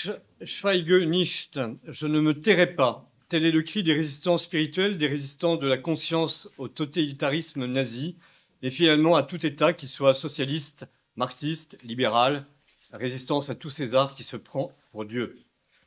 Ich schweige nicht, je ne me tairai pas. Tel est le cri des résistants spirituels, des résistants de la conscience au totalitarisme nazi, et finalement à tout État, qu'il soit socialiste, marxiste, libéral, résistance à tous ces arts qui se prend pour Dieu.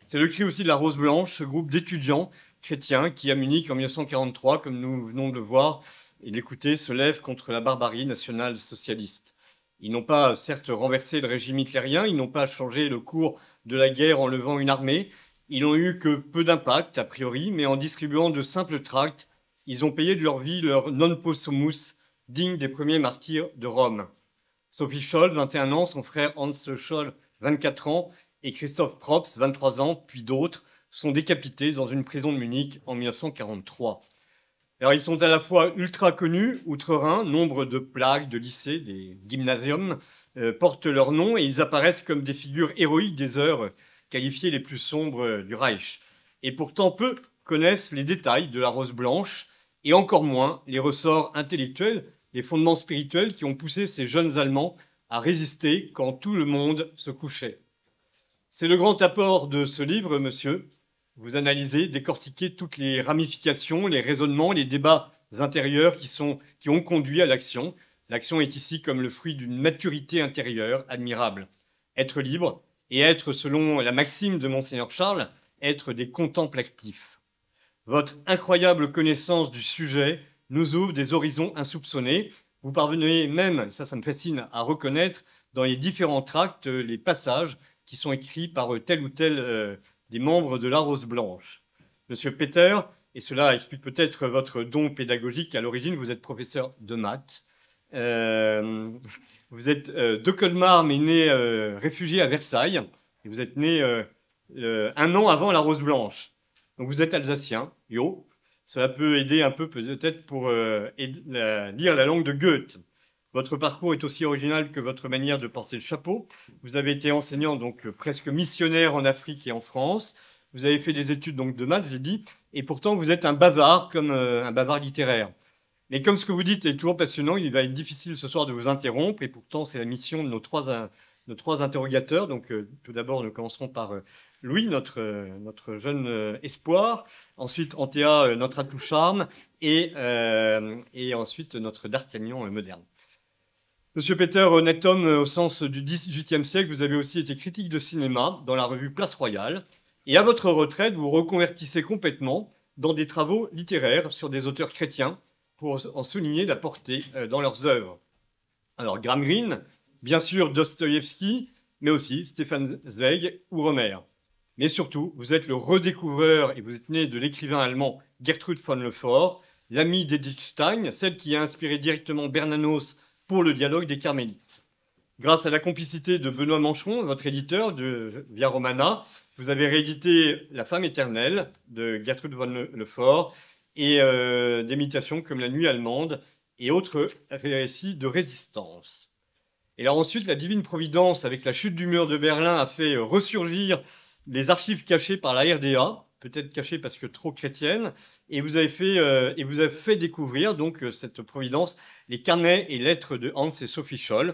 C'est le cri aussi de la Rose Blanche, ce groupe d'étudiants chrétiens qui, à Munich en 1943, comme nous venons de le voir et l'écouter, se lève contre la barbarie nationale-socialiste. Ils n'ont pas, certes, renversé le régime hitlérien, ils n'ont pas changé le cours de la guerre en levant une armée, ils n'ont eu que peu d'impact, a priori, mais en distribuant de simples tracts, ils ont payé de leur vie leur non possumus, digne des premiers martyrs de Rome. Sophie Scholl, 21 ans, son frère Hans Scholl, 24 ans, et Christoph Probst, 23 ans, puis d'autres, sont décapités dans une prison de Munich en 1943. Alors, ils sont à la fois ultra connus, outre-Rhin, nombre de plaques, de lycées, des gymnasiums portent leur nom et ils apparaissent comme des figures héroïques des heures qualifiées les plus sombres du Reich. Et pourtant, peu connaissent les détails de la Rose Blanche et encore moins les ressorts intellectuels, les fondements spirituels qui ont poussé ces jeunes Allemands à résister quand tout le monde se couchait. C'est le grand apport de ce livre, monsieur. Vous analysez, décortiquez toutes les ramifications, les raisonnements, les débats intérieurs qui ont conduit à l'action. L'action est ici comme le fruit d'une maturité intérieure admirable. Être libre et être, selon la maxime de Monseigneur Charles, être des contemplatifs. Votre incroyable connaissance du sujet nous ouvre des horizons insoupçonnés. Vous parvenez même, ça me fascine, à reconnaître dans les différents tracts les passages qui sont écrits par tel ou tel des membres de la Rose Blanche. Monsieur Peter, et cela explique peut-être votre don pédagogique, à l'origine, vous êtes professeur de maths. Vous êtes de Colmar, mais né réfugié à Versailles. Et vous êtes né un an avant la Rose Blanche. Donc vous êtes alsacien, yo. Cela peut aider un peu peut-être pour lire la langue de Goethe. Votre parcours est aussi original que votre manière de porter le chapeau. Vous avez été enseignant, donc presque missionnaire en Afrique et en France. Vous avez fait des études donc de maths, j'ai dit, et pourtant vous êtes un bavard, comme un bavard littéraire. Mais comme ce que vous dites est toujours passionnant, il va être difficile ce soir de vous interrompre, et pourtant c'est la mission de nos trois interrogateurs. Donc tout d'abord, nous commencerons par Louis, notre jeune espoir. Ensuite, Antea, notre atout charme, et ensuite notre D'Artagnan moderne. Monsieur Peter, honnête homme au sens du XVIIIe siècle, vous avez aussi été critique de cinéma dans la revue Place Royale. Et à votre retraite, vous reconvertissez complètement dans des travaux littéraires sur des auteurs chrétiens pour en souligner la portée dans leurs œuvres. Alors, Graham Greene, bien sûr Dostoïevski, mais aussi Stefan Zweig ou Romer. Mais surtout, vous êtes le redécouvreur et vous êtes né de l'écrivain allemand Gertrude von Lefort, l'amie d'Edith Stein, celle qui a inspiré directement Bernanos pour le dialogue des Carmélites. Grâce à la complicité de Benoît Mancheron, votre éditeur de Via Romana, vous avez réédité La femme éternelle de Gertrude von Lefort et des méditations comme La nuit allemande et autres récits de résistance. Et là ensuite, la divine providence, avec la chute du mur de Berlin, a fait ressurgir les archives cachées par la RDA, peut-être cachées parce que trop chrétiennes, et vous avez fait découvrir donc cette providence, les carnets et lettres de Hans et Sophie Scholl.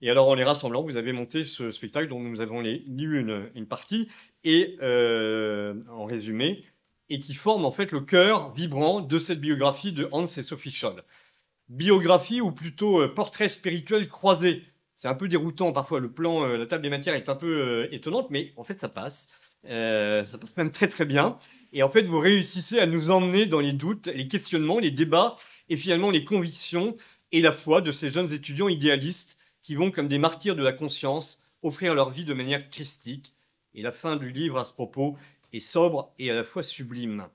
Et alors en les rassemblant, vous avez monté ce spectacle dont nous avons lu une partie, et en résumé, et qui forme en fait le cœur vibrant de cette biographie de Hans et Sophie Scholl. Biographie ou plutôt portrait spirituel croisé. C'est un peu déroutant parfois, le plan, la table des matières est un peu étonnante, mais en fait ça passe. Ça passe même très très bien. Et en fait, vous réussissez à nous emmener dans les doutes, les questionnements, les débats et finalement les convictions et la foi de ces jeunes étudiants idéalistes qui vont, comme des martyrs de la conscience, offrir leur vie de manière christique. Et la fin du livre, à ce propos, est sobre et à la fois sublime.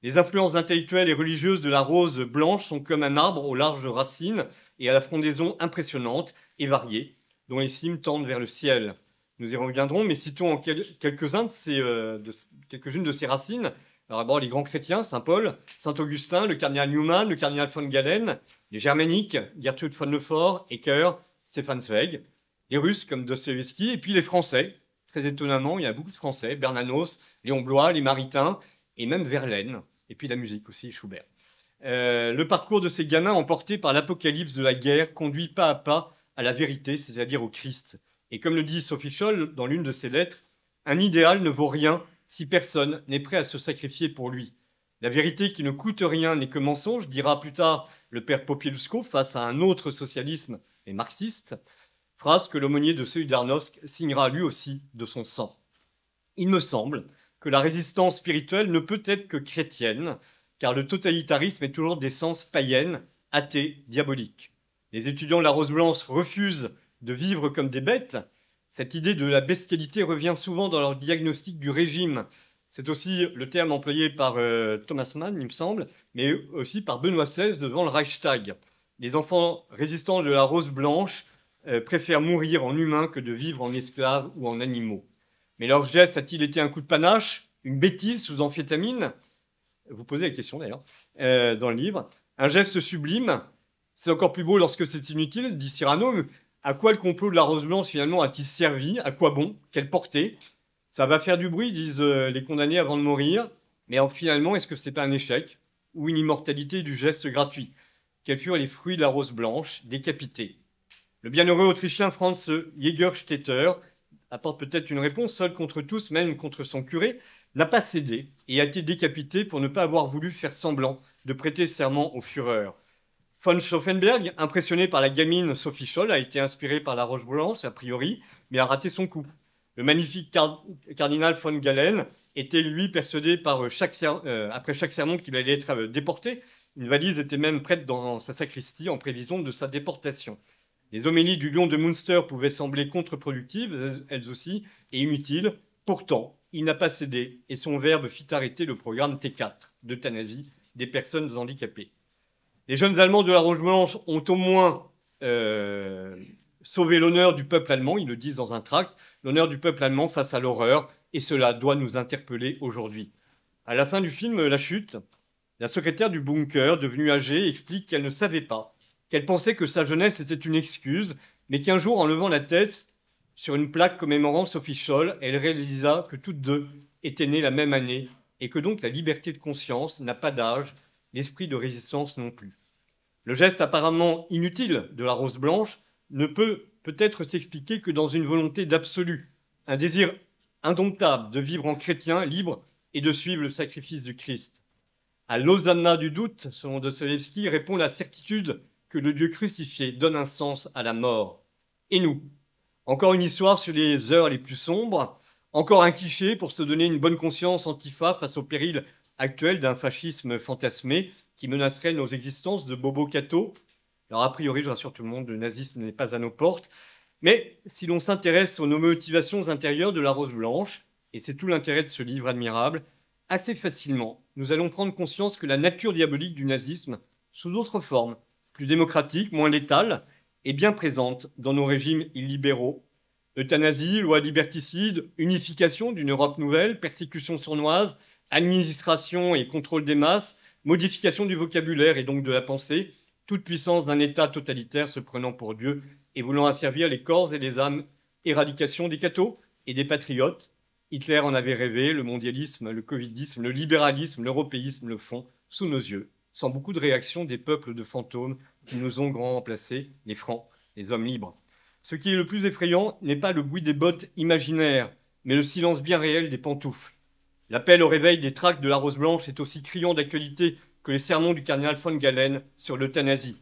Les influences intellectuelles et religieuses de la Rose Blanche sont comme un arbre aux larges racines et à la frondaison impressionnante et variée, dont les cimes tendent vers le ciel. Nous y reviendrons, mais citons quelques-unes de ces racines. Alors d'abord, les grands chrétiens, Saint Paul, Saint Augustin, le cardinal Newman, le cardinal von Galen, les germaniques, Gertrude von Lefort, Ecker, Stefan Zweig, les Russes comme Dostoïevski, et puis les Français. Très étonnamment, il y a beaucoup de Français, Bernanos, Léon Bloy, les Maritains, et même Verlaine, et puis la musique aussi, Schubert. Le parcours de ces gamins emportés par l'apocalypse de la guerre conduit pas à pas à la vérité, c'est-à-dire au Christ. Et comme le dit Sophie Scholl dans l'une de ses lettres, Un idéal ne vaut rien si personne n'est prêt à se sacrifier pour lui. La vérité qui ne coûte rien n'est que mensonge, dira plus tard le père Popieluszko face à un autre socialisme et marxiste, phrase que l'aumônier de Solidarnosc signera lui aussi de son sang. Il me semble que la résistance spirituelle ne peut être que chrétienne, car le totalitarisme est toujours d'essence païenne, athée, diabolique. Les étudiants de la Rose Blanche refusent de vivre comme des bêtes. Cette idée de la bestialité revient souvent dans leur diagnostic du régime. C'est aussi le terme employé par Thomas Mann, il me semble, mais aussi par Benoît XVI devant le Reichstag. Les enfants résistants de la Rose Blanche préfèrent mourir en humains que de vivre en esclaves ou en animaux. Mais leur geste a-t-il été un coup de panache, une bêtise sous amphétamine? Vous posez la question d'ailleurs dans le livre. Un geste sublime, c'est encore plus beau lorsque c'est inutile, dit Cyrano. À quoi le complot de la Rose Blanche finalement a-t-il servi? À quoi bon? Quelle portée? Ça va faire du bruit, disent les condamnés avant de mourir. Mais finalement, est-ce que c'est pas un échec ou une immortalité du geste gratuit? Quels furent les fruits de la Rose Blanche, décapités? Le bienheureux Autrichien Franz Jägerstätter apporte peut-être une réponse, seul contre tous, même contre son curé, n'a pas cédé et a été décapité pour ne pas avoir voulu faire semblant de prêter serment au Führer. Von Stauffenberg, impressionné par la gamine Sophie Scholl, a été inspiré par la Rose Blanche, a priori, mais a raté son coup. Le magnifique cardinal von Galen était, lui, persuadé après chaque sermon qu'il allait être déporté. Une valise était même prête dans sa sacristie en prévision de sa déportation. Les homélies du lion de Münster pouvaient sembler contre-productives, elles aussi, et inutiles. Pourtant, il n'a pas cédé et son verbe fit arrêter le programme T4 d'euthanasie des personnes handicapées. Les jeunes Allemands de la Rose Blanche ont au moins sauvé l'honneur du peuple allemand, ils le disent dans un tract, l'honneur du peuple allemand face à l'horreur, et cela doit nous interpeller aujourd'hui. À la fin du film La Chute, la secrétaire du bunker, devenue âgée, explique qu'elle ne savait pas, qu'elle pensait que sa jeunesse était une excuse, mais qu'un jour, en levant la tête sur une plaque commémorant Sophie Scholl, elle réalisa que toutes deux étaient nées la même année et que donc la liberté de conscience n'a pas d'âge, l'esprit de résistance non plus. Le geste apparemment inutile de la Rose Blanche ne peut peut-être s'expliquer que dans une volonté d'absolu, un désir indomptable de vivre en chrétien libre et de suivre le sacrifice du Christ. À l'hosanna du doute, selon Dostoïevski, répond la certitude que le Dieu crucifié donne un sens à la mort. Et nous? Encore une histoire sur les heures les plus sombres, encore un cliché pour se donner une bonne conscience antifa face au péril actuel d'un fascisme fantasmé qui menacerait nos existences de bobo cato. Alors a priori, je rassure tout le monde, le nazisme n'est pas à nos portes. Mais si l'on s'intéresse aux motivations intérieures de la Rose Blanche, et c'est tout l'intérêt de ce livre admirable, assez facilement, nous allons prendre conscience que la nature diabolique du nazisme, sous d'autres formes, plus démocratique, moins létale, est bien présente dans nos régimes illibéraux. Euthanasie, loi liberticide, unification d'une Europe nouvelle, persécution sournoise, administration et contrôle des masses, modification du vocabulaire et donc de la pensée, toute puissance d'un État totalitaire se prenant pour Dieu et voulant asservir les corps et les âmes, éradication des cathos et des patriotes. Hitler en avait rêvé, le mondialisme, le covidisme, le libéralisme, l'européisme le font sous nos yeux, sans beaucoup de réaction des peuples de fantômes qui nous ont grand remplacés, les francs, les hommes libres. Ce qui est le plus effrayant n'est pas le bruit des bottes imaginaires, mais le silence bien réel des pantoufles. L'appel au réveil des tracts de la Rose Blanche est aussi criant d'actualité que les sermons du cardinal von Galen sur l'euthanasie.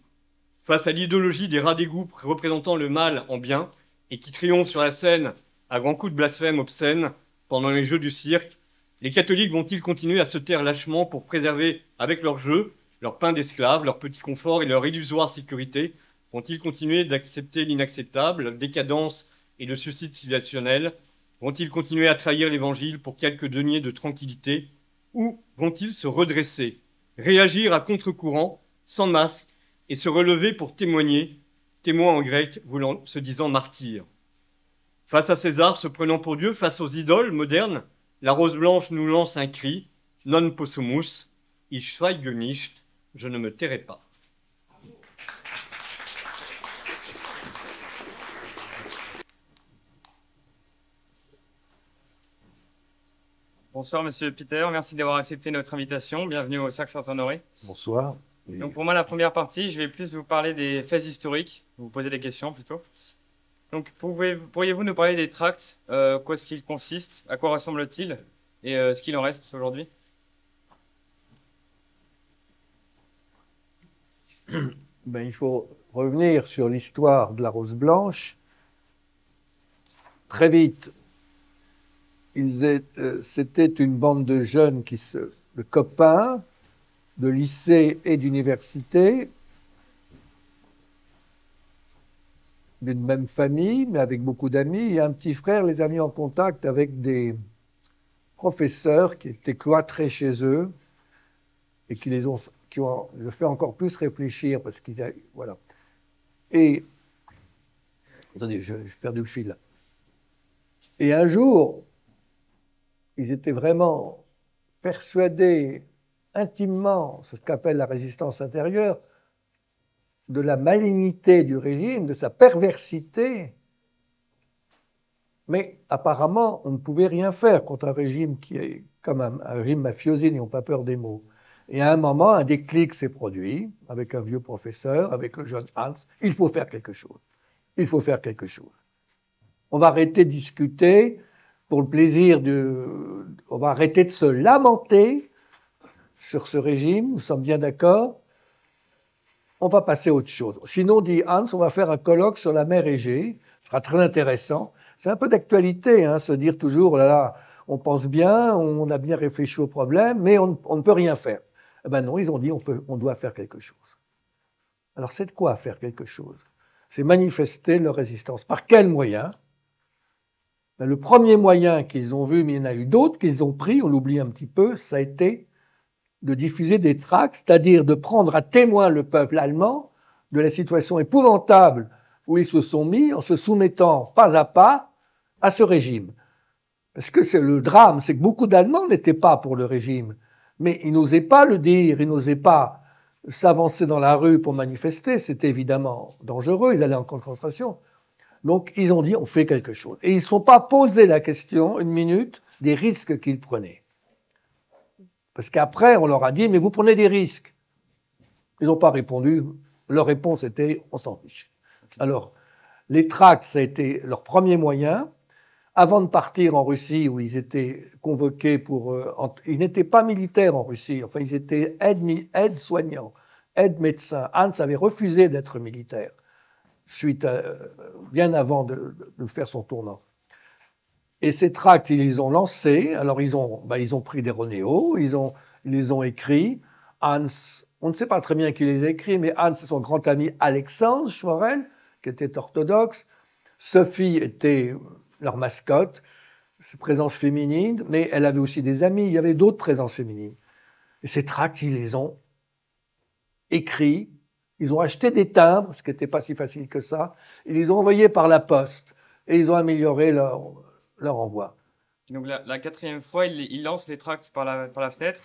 Face à l'idéologie des rats d'égout représentant le mal en bien et qui triomphent sur la scène à grands coups de blasphème obscènes pendant les jeux du cirque, les catholiques vont-ils continuer à se taire lâchement pour préserver avec leurs jeux leur pain d'esclaves, leur petit confort et leur illusoire sécurité? Vont-ils continuer d'accepter l'inacceptable, la décadence et le suicide civilisationnel? Vont-ils continuer à trahir l'Évangile pour quelques deniers de tranquillité? Ou vont-ils se redresser, réagir à contre-courant, sans masque, et se relever pour témoigner, témoin en grec se disant martyr? Face à César se prenant pour Dieu, face aux idoles modernes, la Rose Blanche nous lance un cri, non possumus, ich schweige nicht, je ne me tairai pas. Bonsoir Monsieur Peter, merci d'avoir accepté notre invitation. Bienvenue au Cercle Saint-Honoré. Bonsoir. Donc pour moi, la première partie, je vais plus vous parler des faits historiques, vous poser des questions plutôt. Donc, pourriez-vous nous parler des tracts, quoi est-ce qu'ils consistent, à quoi ressemblent-ils et ce qu'il en reste aujourd'hui? Ben, il faut revenir sur l'histoire de la Rose Blanche. Très vite, c'était une bande de jeunes de copains de lycée et d'université, d'une même famille, mais avec beaucoup d'amis. Et un petit frère les a mis en contact avec des professeurs qui étaient cloîtrés chez eux et qui ont fait encore plus réfléchir parce voilà. Et attendez, j'ai perdu le fil là. Et un jour, ils étaient vraiment persuadés intimement, c'est ce qu'appelle la résistance intérieure, de la malignité du régime, de sa perversité. Mais apparemment, on ne pouvait rien faire contre un régime qui est comme un régime mafiosé, n'ayons pas peur des mots. Et à un moment, un déclic s'est produit avec un vieux professeur, avec le jeune Hans. Il faut faire quelque chose. Il faut faire quelque chose. On va arrêter de discuter pour le plaisir de... On va arrêter de se lamenter sur ce régime, nous sommes bien d'accord. On va passer à autre chose. Sinon, dit Hans, on va faire un colloque sur la mer Égée. Ce sera très intéressant. C'est un peu d'actualité, hein, se dire toujours, oh là là, on pense bien, on a bien réfléchi au problème, mais on ne peut rien faire. Eh ben non, ils ont dit, on doit faire quelque chose. Alors, c'est de quoi faire quelque chose? C'est manifester leur résistance. Par quel moyen? Ben, le premier moyen qu'ils ont vu, mais il y en a eu d'autres qu'ils ont pris, on l'oublie un petit peu, ça a été de diffuser des tracts, c'est-à-dire de prendre à témoin le peuple allemand de la situation épouvantable où ils se sont mis en se soumettant pas à pas à ce régime. Parce que c'est le drame, c'est que beaucoup d'Allemands n'étaient pas pour le régime, mais ils n'osaient pas le dire, ils n'osaient pas s'avancer dans la rue pour manifester, c'était évidemment dangereux, ils allaient en concentration. Donc ils ont dit on fait quelque chose. Et ils ne se sont pas posé la question, une minute, des risques qu'ils prenaient. Parce qu'après, on leur a dit, mais vous prenez des risques. Ils n'ont pas répondu. Leur réponse était, on s'en fiche. Alors, les tracts, ça a été leur premier moyen. Avant de partir en Russie, où ils étaient convoqués pour... ils n'étaient pas militaires en Russie. Enfin, ils étaient aides-soignants, aides-médecins. Hans avait refusé d'être militaire, bien avant de faire son tournant. Et ces tracts, ils les ont lancés. Alors, ils ont pris des Ronéo, ils les ont écrits. Hans, on ne sait pas très bien qui les a écrits, mais Hans, c'est son grand ami Alexandre Schmorell, qui était orthodoxe. Sophie était leur mascotte, présence féminine, mais elle avait aussi des amis. Il y avait d'autres présences féminines. Et ces tracts, ils les ont écrits. Ils ont acheté des timbres, ce qui n'était pas si facile que ça. Ils les ont envoyés par la poste. Et ils ont amélioré leur envoi. Donc la quatrième fois, il lance les tracts par la fenêtre.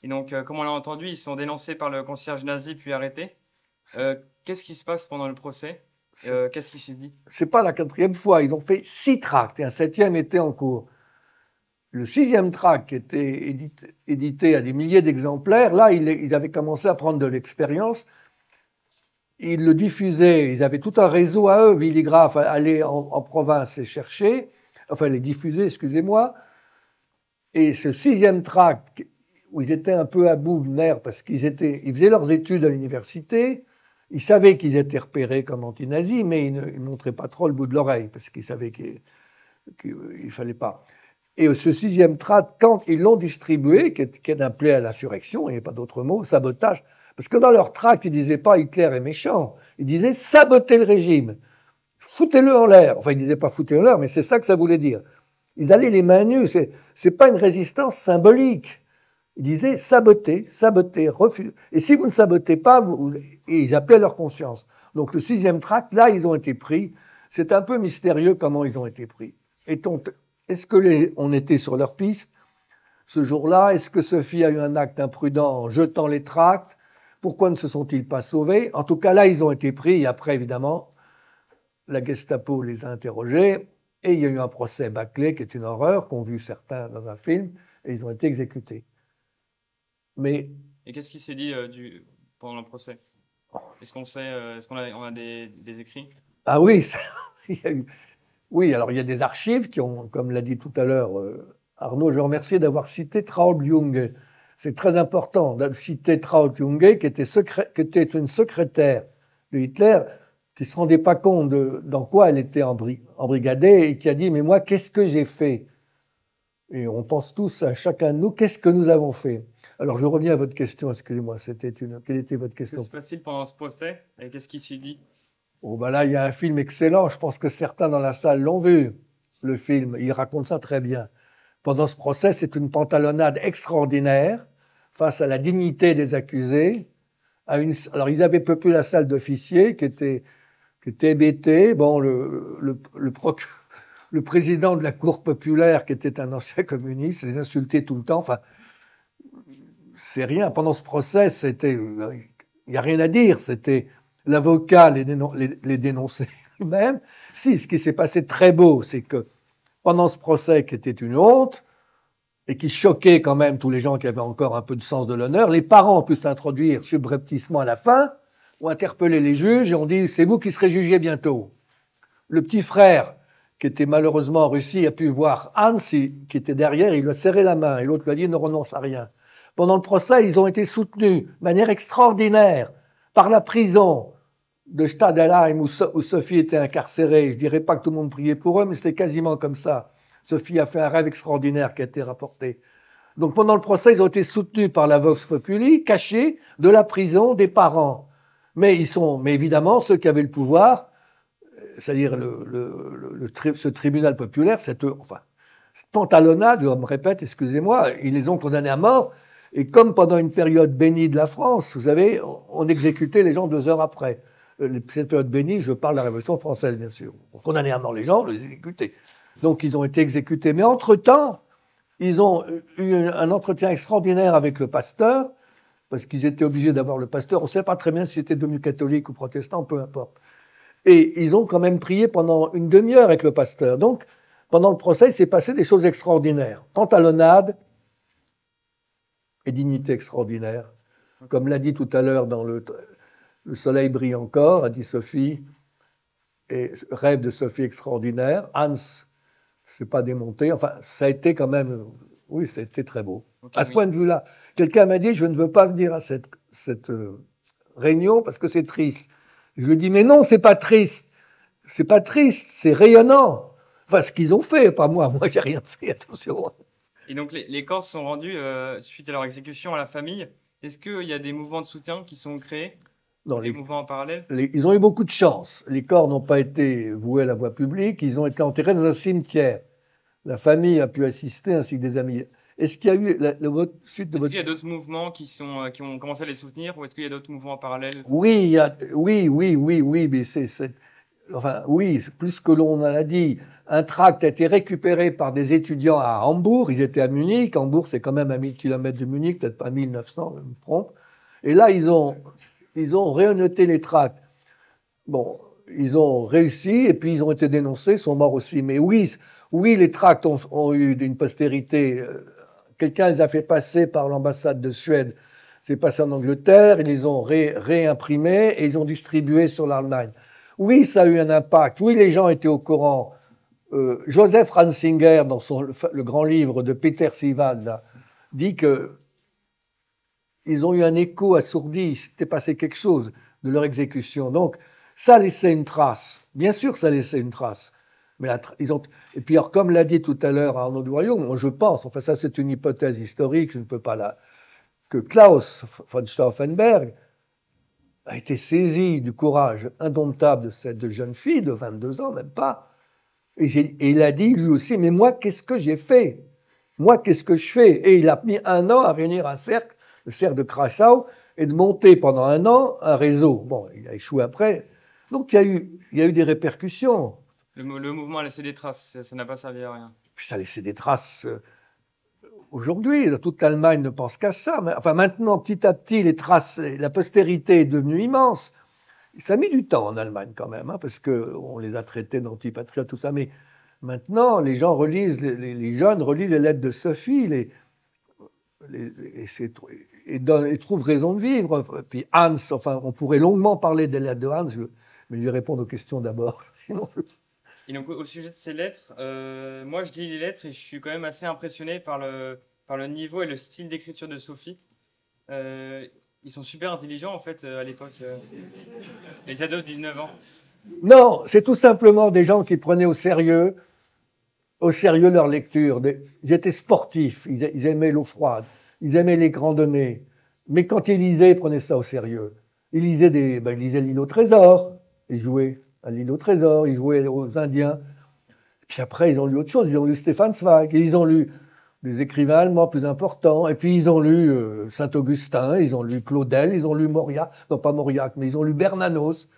Et donc, comme on l'a entendu, ils sont dénoncés par le concierge nazi puis arrêtés. Qu'est-ce qui se passe pendant le procès? Qu'est-ce qui s'est dit? C'est pas la quatrième fois. Ils ont fait 6 tracts et un 7e était en cours. Le 6e tract, qui était édité à des milliers d'exemplaires, là, ils avaient commencé à prendre de l'expérience. Ils le diffusaient. Ils avaient tout un réseau à eux, Villigraphe, à aller en province les chercher. Enfin, les diffuser, excusez-moi. Et ce 6e tract, où ils étaient un peu à bout de nerfs parce qu'ils faisaient leurs études à l'université, ils savaient qu'ils étaient repérés comme anti-nazis, mais ils ne montraient pas trop le bout de l'oreille parce qu'ils savaient qu'il ne fallait pas. Et ce 6e tract, quand ils l'ont distribué, qui est appelé à l'insurrection, il n'y a pas d'autre mot, sabotage, parce que dans leur tract, ils ne disaient pas Hitler est méchant, ils disaient saboter le régime, foutez-le en l'air. Enfin, ils ne disaient pas foutez-le en l'air, mais c'est ça que ça voulait dire. Ils allaient les mains nues, c'est pas une résistance symbolique. Ils disaient saboter, refuser. Et si vous ne sabotez pas, et ils appelaient leur conscience. Donc le 6e tract, là, ils ont été pris. C'est un peu mystérieux comment ils ont été pris. Est-ce qu'on était sur leur piste ce jour-là? Est-ce que Sophie a eu un acte imprudent en jetant les tracts? Pourquoi ne se sont-ils pas sauvés? En tout cas, là, ils ont été pris. Et après, évidemment, la Gestapo les a interrogés. Et il y a eu un procès bâclé, qui est une horreur, qu'ont vu certains dans un film. Et ils ont été exécutés. Et qu'est-ce qui s'est dit pendant le procès? Est-ce qu'on a des écrits? Ah oui, il y a eu- Oui, alors il y a des archives qui ont, comme l'a dit tout à l'heure Arnaud, je remercie d'avoir cité Traut Junge. C'est très important de citer Traut Junge, qui était une secrétaire de Hitler, qui ne se rendait pas compte dans quoi elle était embrigadée et qui a dit « Mais moi, qu'est-ce que j'ai fait ?» Et on pense tous à chacun de nous, qu'est-ce que nous avons fait? Alors, je reviens à votre question, excusez-moi, quelle était votre Que se question? passe-t-il pendant ce procès et qu'est-ce qui s'y dit? Oh, ben là, il y a un film excellent, je pense que certains dans la salle l'ont vu, le film, il raconte ça très bien. Pendant ce procès, c'est une pantalonnade extraordinaire face à la dignité des accusés. Alors, ils avaient peuplé la salle d'officiers qui était hébété. Bon, le président de la Cour populaire, qui était un ancien communiste, les insultait tout le temps. Enfin, c'est rien. Pendant ce procès, il n'y a rien à dire. C'était l'avocat les dénonçait lui-même. Si, ce qui s'est passé de très beau, c'est que pendant ce procès qui était une honte et qui choquait quand même tous les gens qui avaient encore un peu de sens de l'honneur, les parents ont pu s'introduire subrepticement à la fin, ont interpellé les juges et ont dit « c'est vous qui serez jugés bientôt ». Le petit frère, qui était malheureusement en Russie, a pu voir Hans, qui était derrière, il lui a serré la main et l'autre lui a dit « ne renonce à rien ». Pendant le procès, ils ont été soutenus de manière extraordinaire par la prison de Stadelheim où Sophie était incarcérée. Je ne dirais pas que tout le monde priait pour eux, mais c'était quasiment comme ça. Sophie a fait un rêve extraordinaire qui a été rapporté. Donc pendant le procès, ils ont été soutenus par la Vox Populi, cachés de la prison des parents. Mais évidemment, ceux qui avaient le pouvoir, c'est-à-dire ce tribunal populaire, cette pantalonnade, je me répète, excusez-moi, ils les ont condamnés à mort. Et comme pendant une période bénie de la France, vous savez, on exécutait les gens 2 heures après. Cette période bénie, je parle de la Révolution française, bien sûr. On condamnait à mort les gens, on les exécutait. Donc ils ont été exécutés. Mais entre-temps, ils ont eu un entretien extraordinaire avec le pasteur, parce qu'ils étaient obligés d'avoir le pasteur. On ne sait pas très bien si c'était devenu catholique ou protestant, peu importe. Et ils ont quand même prié pendant une demi-heure avec le pasteur. Donc, pendant le procès, il s'est passé des choses extraordinaires. Pantalonnade et dignité extraordinaire. Comme l'a dit tout à l'heure dans Le soleil brille encore, a dit Sophie, et rêve de Sophie extraordinaire. Hans s'est pas démonté. Enfin, ça a été quand même, oui, ça a été très beau. Okay, à ce point de vue-là, quelqu'un m'a dit, je ne veux pas venir à cette réunion parce que c'est triste. Je lui ai dit, mais non, c'est pas triste. C'est pas triste, c'est rayonnant. Enfin, ce qu'ils ont fait, pas moi. Moi, j'ai rien fait, attention. Et donc, les corps sont rendus suite à leur exécution à la famille. Est-ce qu'il y a des mouvements de soutien qui sont créés? Non, des mouvements en parallèle? Ils ont eu beaucoup de chance. Les corps n'ont pas été voués à la voie publique, ils ont été enterrés dans un cimetière. La famille a pu assister ainsi que des amis. Est-ce qu'il y a eu suite de votre... Est-ce qu'il y a d'autres mouvements qui ont commencé à les soutenir ou est-ce qu'il y a d'autres mouvements en parallèle? Oui, oui, mais enfin, oui, plus que l'on en a dit. Un tract a été récupéré par des étudiants à Hambourg. Ils étaient à Munich. Hambourg, c'est quand même à 1000 km de Munich, peut-être pas 1900, je me trompe. Et là, ils ont réannoté les tracts. Bon, ils ont réussi et puis ils ont été dénoncés, sont morts aussi. Mais oui, les tracts ont eu une postérité. Quelqu'un les a fait passer par l'ambassade de Suède. C'est passé en Angleterre, ils les ont réimprimés et ils ont distribué sur l'Allemagne. Oui, ça a eu un impact. Oui, les gens étaient au courant. Joseph Ratzinger, dans le grand livre de Peter Siewald, dit que ils ont eu un écho assourdi, il s'était passé quelque chose de leur exécution. Donc, ça laissait une trace. Bien sûr, ça laissait une trace. Mais et puis, alors, comme l'a dit tout à l'heure Arnaud du Royaume, moi je pense, enfin ça c'est une hypothèse historique, je ne peux pas que Klaus von Stauffenberg a été saisi du courage indomptable de cette jeune fille de 22 ans, même pas. Et il a dit lui aussi, mais moi, qu'est-ce que j'ai fait? Moi, qu'est-ce que je fais? Et il a mis 1 an à réunir un cercle, le cercle de Krakow, et de monter pendant 1 an un réseau. Bon, il a échoué après. Donc, il y a eu des répercussions. Le mouvement a laissé des traces, ça n'a pas servi à rien. Ça a laissé des traces aujourd'hui. Toute l'Allemagne ne pense qu'à ça. Enfin, maintenant, petit à petit, les traces, la postérité est devenue immense. Ça a mis du temps en Allemagne quand même, hein, parce qu'on les a traités d'antipatriotes, tout ça. Mais maintenant, les gens relisent, les jeunes relisent les lettres de Sophie et trouvent raison de vivre. Puis Hans, enfin, on pourrait longuement parler des lettres de Hans, mais je vais répondre aux questions d'abord. Sinon, Et donc, au sujet de ces lettres, moi, je lis les lettres et je suis quand même assez impressionné par le niveau et le style d'écriture de Sophie. Ils sont super intelligents, en fait, à l'époque. Les ados de 19 ans. Non, c'est tout simplement des gens qui prenaient au sérieux leur lecture. Ils étaient sportifs, ils aimaient l'eau froide, ils aimaient les randonnées. Mais quand ils lisaient, ils prenaient ça au sérieux. Ils lisaient ils lisaient l'île au trésor, ils jouaient à l'île au trésor, ils jouaient aux Indiens. Puis après, ils ont lu autre chose, ils ont lu Stefan Zweig, et ils ont lu des écrivains allemands plus importants, et puis ils ont lu Saint-Augustin, ils ont lu Claudel, ils ont lu Mauriac, non pas Mauriac, mais ils ont lu Bernanos.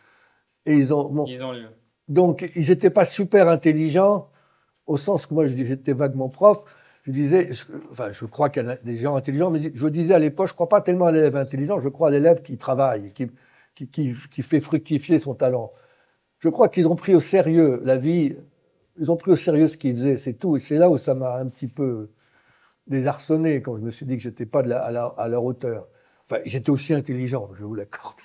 Et Ils ont lu. donc, ils n'étaient pas super intelligents, au sens que moi, j'étais vaguement prof. Je crois qu'il y a des gens intelligents, mais je disais à l'époque, je ne crois pas tellement à l'élève intelligent, je crois à l'élève qui travaille, qui fait fructifier son talent. Je crois qu'ils ont pris au sérieux la vie, ils ont pris au sérieux ce qu'ils faisaient, c'est tout. Et c'est là où ça m'a un petit peu désarçonné, quand je me suis dit que je n'étais pas à leur hauteur. Enfin, j'étais aussi intelligent, je vous l'accorde.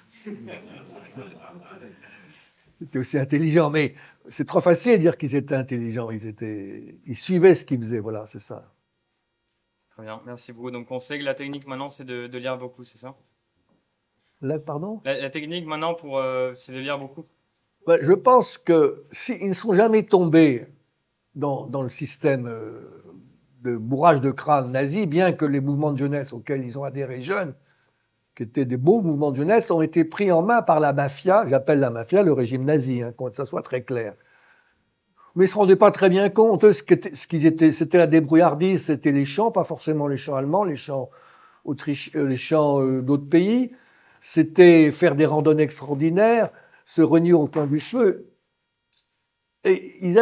J'étais aussi intelligent, mais c'est trop facile de dire qu'ils étaient intelligents. Ils suivaient ce qu'ils faisaient, voilà, c'est ça. Très bien, merci beaucoup. Donc, on sait que la technique maintenant, c'est de lire beaucoup, c'est ça? Là, pardon? La technique maintenant, c'est de lire beaucoup. Ben, je pense que s'ils ne sont jamais tombés dans le système de bourrage de crâne nazi, bien que les mouvements de jeunesse auxquels ils ont adhéré jeunes, qui étaient des beaux mouvements de jeunesse, ont été pris en main par la mafia. J'appelle la mafia le régime nazi, hein, que ça soit très clair. Mais ils ne se rendaient pas très bien compte. Eux, c'était la débrouillardise, c'était les chants, pas forcément les chants allemands, les chants autrichiens, les chants d'autres pays. C'était faire des randonnées extraordinaires, se renier au coin du feu. Et ils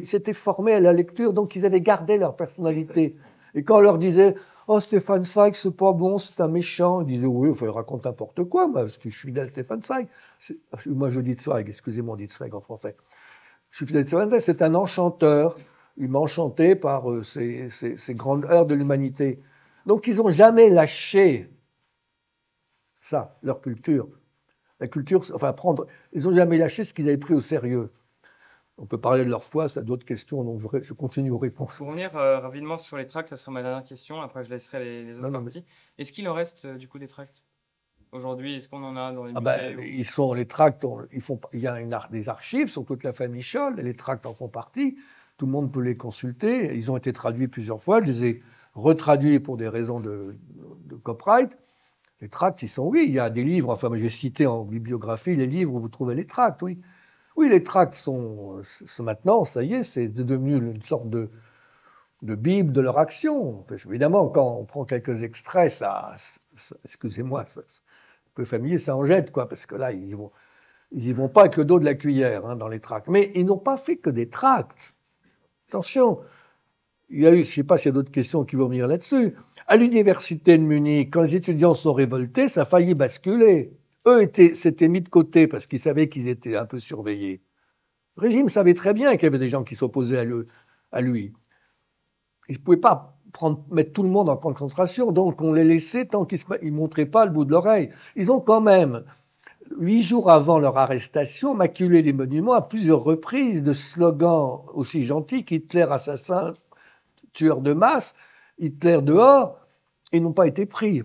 s'étaient formés à la lecture, donc ils avaient gardé leur personnalité. Et quand on leur disait « Oh, Stefan Zweig, c'est pas bon, c'est un méchant », ils disaient « Oui, il raconte n'importe quoi, moi, je suis fidèle à Stefan Zweig. » Moi, je dis Zweig, excusez-moi, on dit Zweig en français. Je suis fidèle à Stefan Zweig, c'est un enchanteur. Il m'a enchanté par ces grandes heures de l'humanité. Donc, ils n'ont jamais lâché ça, leur culture. La culture, enfin, ils n'ont jamais lâché ce qu'ils avaient pris au sérieux. On peut parler de leur foi, c'est d'autres questions, donc je continue aux réponses. Pour revenir rapidement sur les tracts, ça sera ma dernière question, après je laisserai les autres parties. Est-ce qu'il en reste du coup des tracts aujourd'hui? Est-ce qu'on en a dans les musées les tracts, il y a des archives sur toute la famille Scholl, les tracts en font partie, tout le monde peut les consulter, ils ont été traduits plusieurs fois, je les ai retraduits pour des raisons de copyright. Les tracts, oui, il y a des livres, enfin j'ai cité en bibliographie les livres où vous trouvez les tracts, oui. Oui, les tracts sont maintenant, ça y est, c'est devenu une sorte de bible de leur action. Parce qu'évidemment, quand on prend quelques extraits, excusez-moi, un peu familier, ça en jette, quoi, parce que là, ils y vont pas avec le dos de la cuillère hein, dans les tracts. Mais ils n'ont pas fait que des tracts. Attention, il y a eu, je ne sais pas s'il y a d'autres questions qui vont venir là-dessus. À l'université de Munich, quand les étudiants sont révoltés, ça a failli basculer. Eux s'étaient mis de côté parce qu'ils savaient qu'ils étaient un peu surveillés. Le régime savait très bien qu'il y avait des gens qui s'opposaient à lui. Il ne pouvait pas mettre tout le monde en concentration, donc on les laissait tant qu'ils ne montraient pas le bout de l'oreille. Ils ont quand même, 8 jours avant leur arrestation, maculé les monuments à plusieurs reprises de slogans aussi gentils qu'Hitler assassin, tueur de masse, Hitler dehors, et n'ont pas été pris.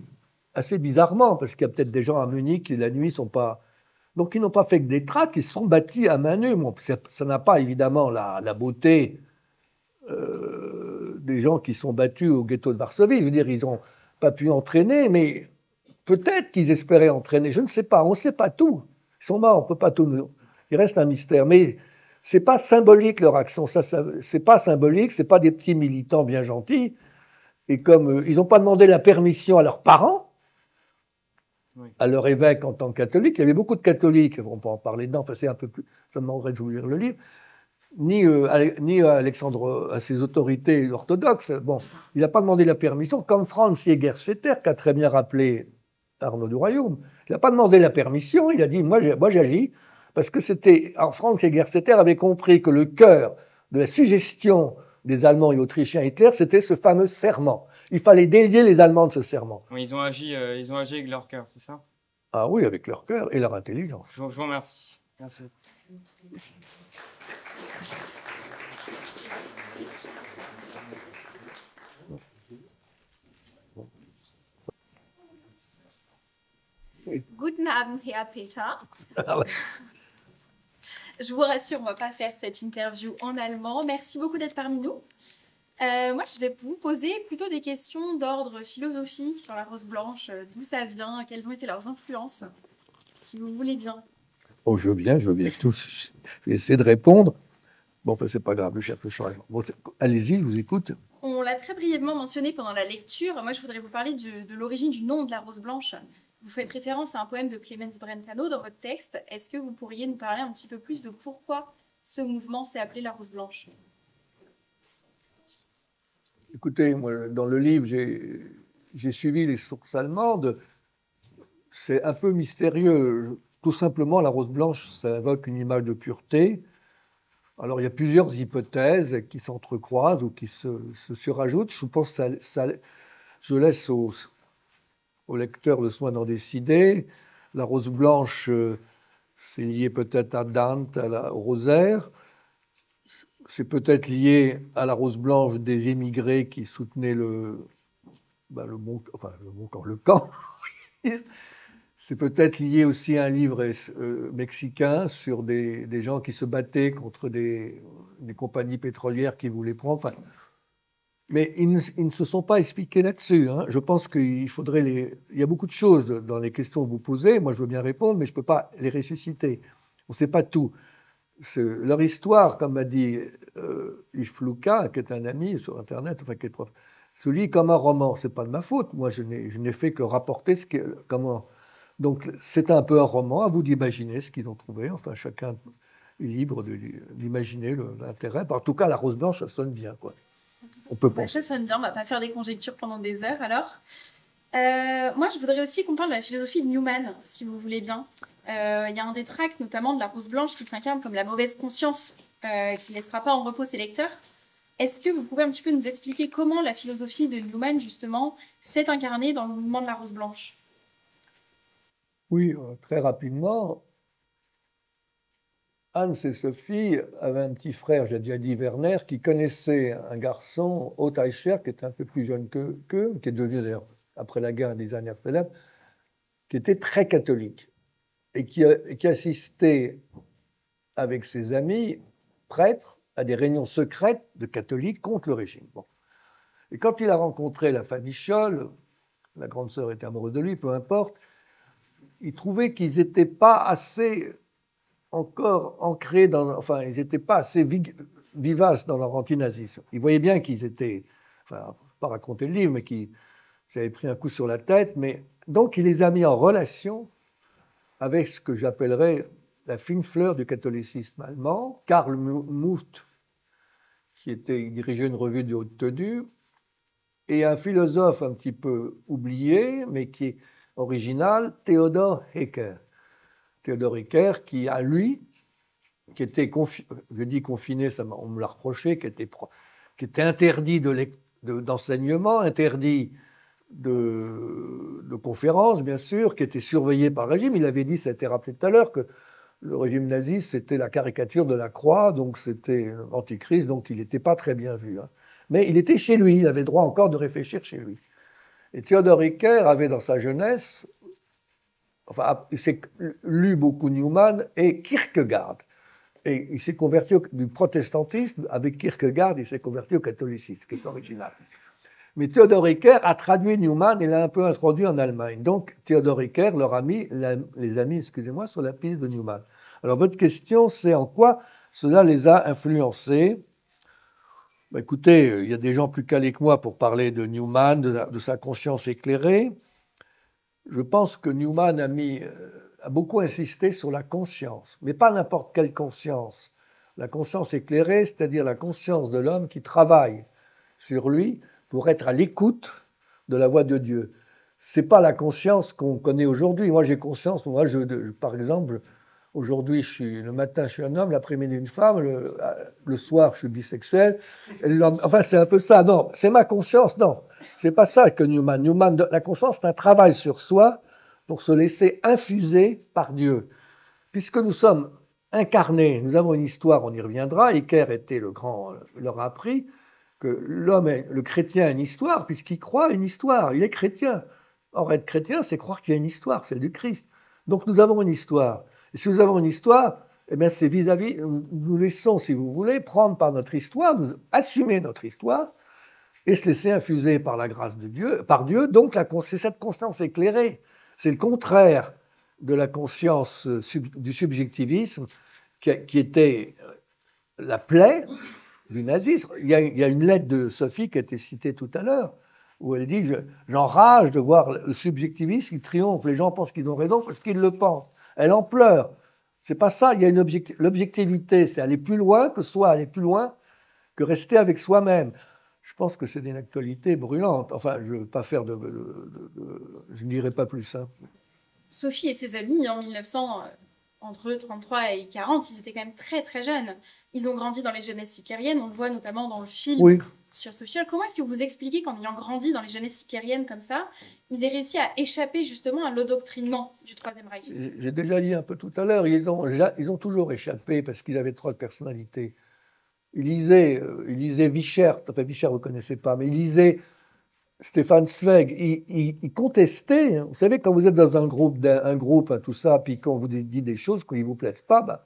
Assez bizarrement, parce qu'il y a peut-être des gens à Munich qui la nuit sont pas... Donc ils n'ont pas fait que des tracts, ils se sont battus à main nue. Bon, ça n'a pas évidemment la beauté des gens qui sont battus au ghetto de Varsovie. Je veux dire, ils n'ont pas pu entraîner, mais peut-être qu'ils espéraient entraîner. Je ne sais pas, on ne sait pas tout. Ils sont morts, on ne peut pas tout... Il reste un mystère. Mais ce n'est pas symbolique leur action. C'est pas symbolique, ce n'est pas des petits militants bien gentils. Et comme ils n'ont pas demandé la permission à leurs parents, à leur évêque en tant que catholique, il y avait beaucoup de catholiques, on peut en parler dedans, enfin c'est un peu plus, ça demanderait de vous lire le livre, ni Alexandre, à ses autorités orthodoxes. Bon, il n'a pas demandé la permission, comme Franz Jägerstätter, qu'a très bien rappelé Arnaud du Royaume. Il n'a pas demandé la permission, il a dit, moi j'agis, parce que Franz Jägerstätter avait compris que le cœur de la suggestion des Allemands et Autrichiens à Hitler, c'était ce fameux serment. Il fallait délier les Allemands de ce serment. Oui, ils ont agi avec leur cœur, c'est ça? Ah oui, avec leur cœur et leur intelligence. Je vous remercie. Merci beaucoup. Guten Abend, Herr Peter. Je vous rassure, on ne va pas faire cette interview en allemand. Merci beaucoup d'être parmi nous. Moi, je vais vous poser plutôt des questions d'ordre philosophique sur la rose blanche, d'où ça vient, quelles ont été leurs influences, si vous voulez bien. Oh, je veux bien tous. Je vais essayer de répondre. Bon, ben, c'est pas grave, je cherche le changement. Bon, allez-y, je vous écoute. On l'a très brièvement mentionné pendant la lecture. Moi, je voudrais vous parler de l'origine du nom de la rose blanche. Vous faites référence à un poème de Clemens Brentano dans votre texte. Est-ce que vous pourriez nous parler un petit peu plus de pourquoi ce mouvement s'est appelé la rose blanche? Écoutez, moi, dans le livre, j'ai suivi les sources allemandes. C'est un peu mystérieux. Tout simplement, la rose blanche, ça évoque une image de pureté. Alors, il y a plusieurs hypothèses qui s'entrecroisent ou qui se surajoutent. Je pense que je laisse au lecteur le soin d'en décider. La rose blanche, c'est lié peut-être à Dante, au rosaire. C'est peut-être lié à la rose blanche des émigrés qui soutenaient le camp. C'est peut-être lié aussi à un livre mexicain sur des gens qui se battaient contre des compagnies pétrolières qui voulaient prendre. Enfin, mais ils ne se sont pas expliqués là-dessus. Hein. Je pense qu'il faudrait il y a beaucoup de choses dans les questions que vous posez. Moi, je veux bien répondre, mais je ne peux pas les ressusciter. On ne sait pas tout. Leur histoire, comme m'a dit Yves Louka, qui est un ami sur Internet, enfin qui est prof, se lit comme un roman. Ce n'est pas de ma faute. Moi, je n'ai fait que rapporter comment. Donc, c'est un peu un roman. À vous d'imaginer ce qu'ils ont trouvé. Enfin, chacun est libre d'imaginer l'intérêt. En tout cas, la rose blanche, ça sonne bien, quoi. On peut penser. Ça sonne bien. On ne va pas faire des conjectures pendant des heures, alors. Moi, je voudrais aussi qu'on parle de la philosophie de Newman, si vous voulez bien. Il y a un des tracts, notamment de la rose blanche, qui s'incarne comme la mauvaise conscience, qui ne laissera pas en repos ses lecteurs. Est-ce que vous pouvez un petit peu nous expliquer comment la philosophie de Newman, justement, s'est incarnée dans le mouvement de la rose blanche? Oui, très rapidement. Hans et Sophie avaient un petit frère, j'ai déjà dit Werner, qui connaissait un garçon, Otto Eicher, qui était un peu plus jeune qu'eux, qui est devenu d'ailleurs, après la guerre, un designer célèbre, qui était très catholique et qui assistait avec ses amis prêtres à des réunions secrètes de catholiques contre le régime. Bon. Et quand il a rencontré la famille Scholl, la grande sœur était amoureuse de lui, peu importe, il trouvait qu'ils n'étaient pas assez encore ancrés enfin, ils n'étaient pas assez vivaces dans leur antinazisme. Il voyait bien qu'ils étaient, enfin, pas raconter le livre, mais qu'ils avaient pris un coup sur la tête. Mais donc, il les a mis en relation avec ce que j'appellerais la fine fleur du catholicisme allemand, Karl Muth, qui dirigeait une revue de haute tenue, et un philosophe un petit peu oublié, mais qui est original, Theodor Hecker. Theodor Hecker, qui a lui, qui était je dis confiné, on me l'a reproché, qui était interdit d'enseignement, interdit de conférences, bien sûr, qui était surveillé par le régime. Il avait dit, ça a été rappelé tout à l'heure, que le régime nazi, c'était la caricature de la croix, donc c'était antichrist, donc il n'était pas très bien vu. Hein. Mais il était chez lui, il avait le droit encore de réfléchir chez lui. Et Theodor Hecker avait dans sa jeunesse, enfin, il s'est lu beaucoup Newman et Kierkegaard. Et il s'est converti du protestantisme, avec Kierkegaard, il s'est converti au catholicisme, ce qui est original. Mais Theodor Hecker a traduit Newman et l'a un peu introduit en Allemagne. Donc, Theodor Hecker leur a mis, les amis, excusez-moi, sur la piste de Newman. Alors, votre question, c'est en quoi cela les a influencés? Ben, écoutez, il y a des gens plus calés que moi pour parler de Newman, de sa conscience éclairée. Je pense que Newman a beaucoup insisté sur la conscience, mais pas n'importe quelle conscience. La conscience éclairée, c'est-à-dire la conscience de l'homme qui travaille sur lui pour être à l'écoute de la voix de Dieu. Ce n'est pas la conscience qu'on connaît aujourd'hui. Moi, j'ai conscience, par exemple, aujourd'hui, le matin, je suis un homme, l'après-midi, une femme, le soir, je suis bisexuel. Enfin, c'est un peu ça. Non, c'est ma conscience, non. C'est pas ça que Newman. La conscience, c'est un travail sur soi pour se laisser infuser par Dieu. Puisque nous sommes incarné. Nous avons une histoire, on y reviendra. Icare était le grand, leur a appris que l'homme, le chrétien a une histoire, puisqu'il croit à une histoire. Il est chrétien. Or, être chrétien, c'est croire qu'il y a une histoire, celle du Christ. Donc, nous avons une histoire. Et si nous avons une histoire, eh bien, c'est vis-à-vis, nous laissons, si vous voulez, prendre par notre histoire, nous assumer notre histoire et se laisser infuser par la grâce de Dieu, par Dieu. Donc, c'est cette conscience éclairée. C'est le contraire de la conscience du subjectivisme qui était la plaie du nazisme. Il y a une lettre de Sophie qui a été citée tout à l'heure, où elle dit « J'enrage de voir le subjectivisme qui triomphe. Les gens pensent qu'ils ont raison parce qu'ils le pensent. » Elle en pleure. C'est pas ça. Il y a l'objectivité, c'est aller plus loin aller plus loin que rester avec soi-même. Je pense que c'est une actualité brûlante. Enfin, je ne veux pas faire je ne dirai pas plus. Hein. Sophie et ses amis, en 1900, entre 33 et 40, ils étaient quand même très très jeunes. Ils ont grandi dans les jeunesses icariennes, on le voit notamment dans le film sur Sophie. Comment est-ce que vous expliquez qu'en ayant grandi dans les jeunesses icariennes comme ça, ils aient réussi à échapper justement à l'endoctrinement du Troisième Reich? J'ai déjà dit un peu tout à l'heure, ils ont toujours échappé parce qu'ils avaient trop de personnalité. Ils lisaient Wichert, enfin Wichert vous ne connaissez pas, mais ils lisaient Stefan Zweig, il contestait. Vous savez, quand vous êtes dans un groupe, tout ça, puis quand on vous dit des choses qui ne vous plaisent pas, bah,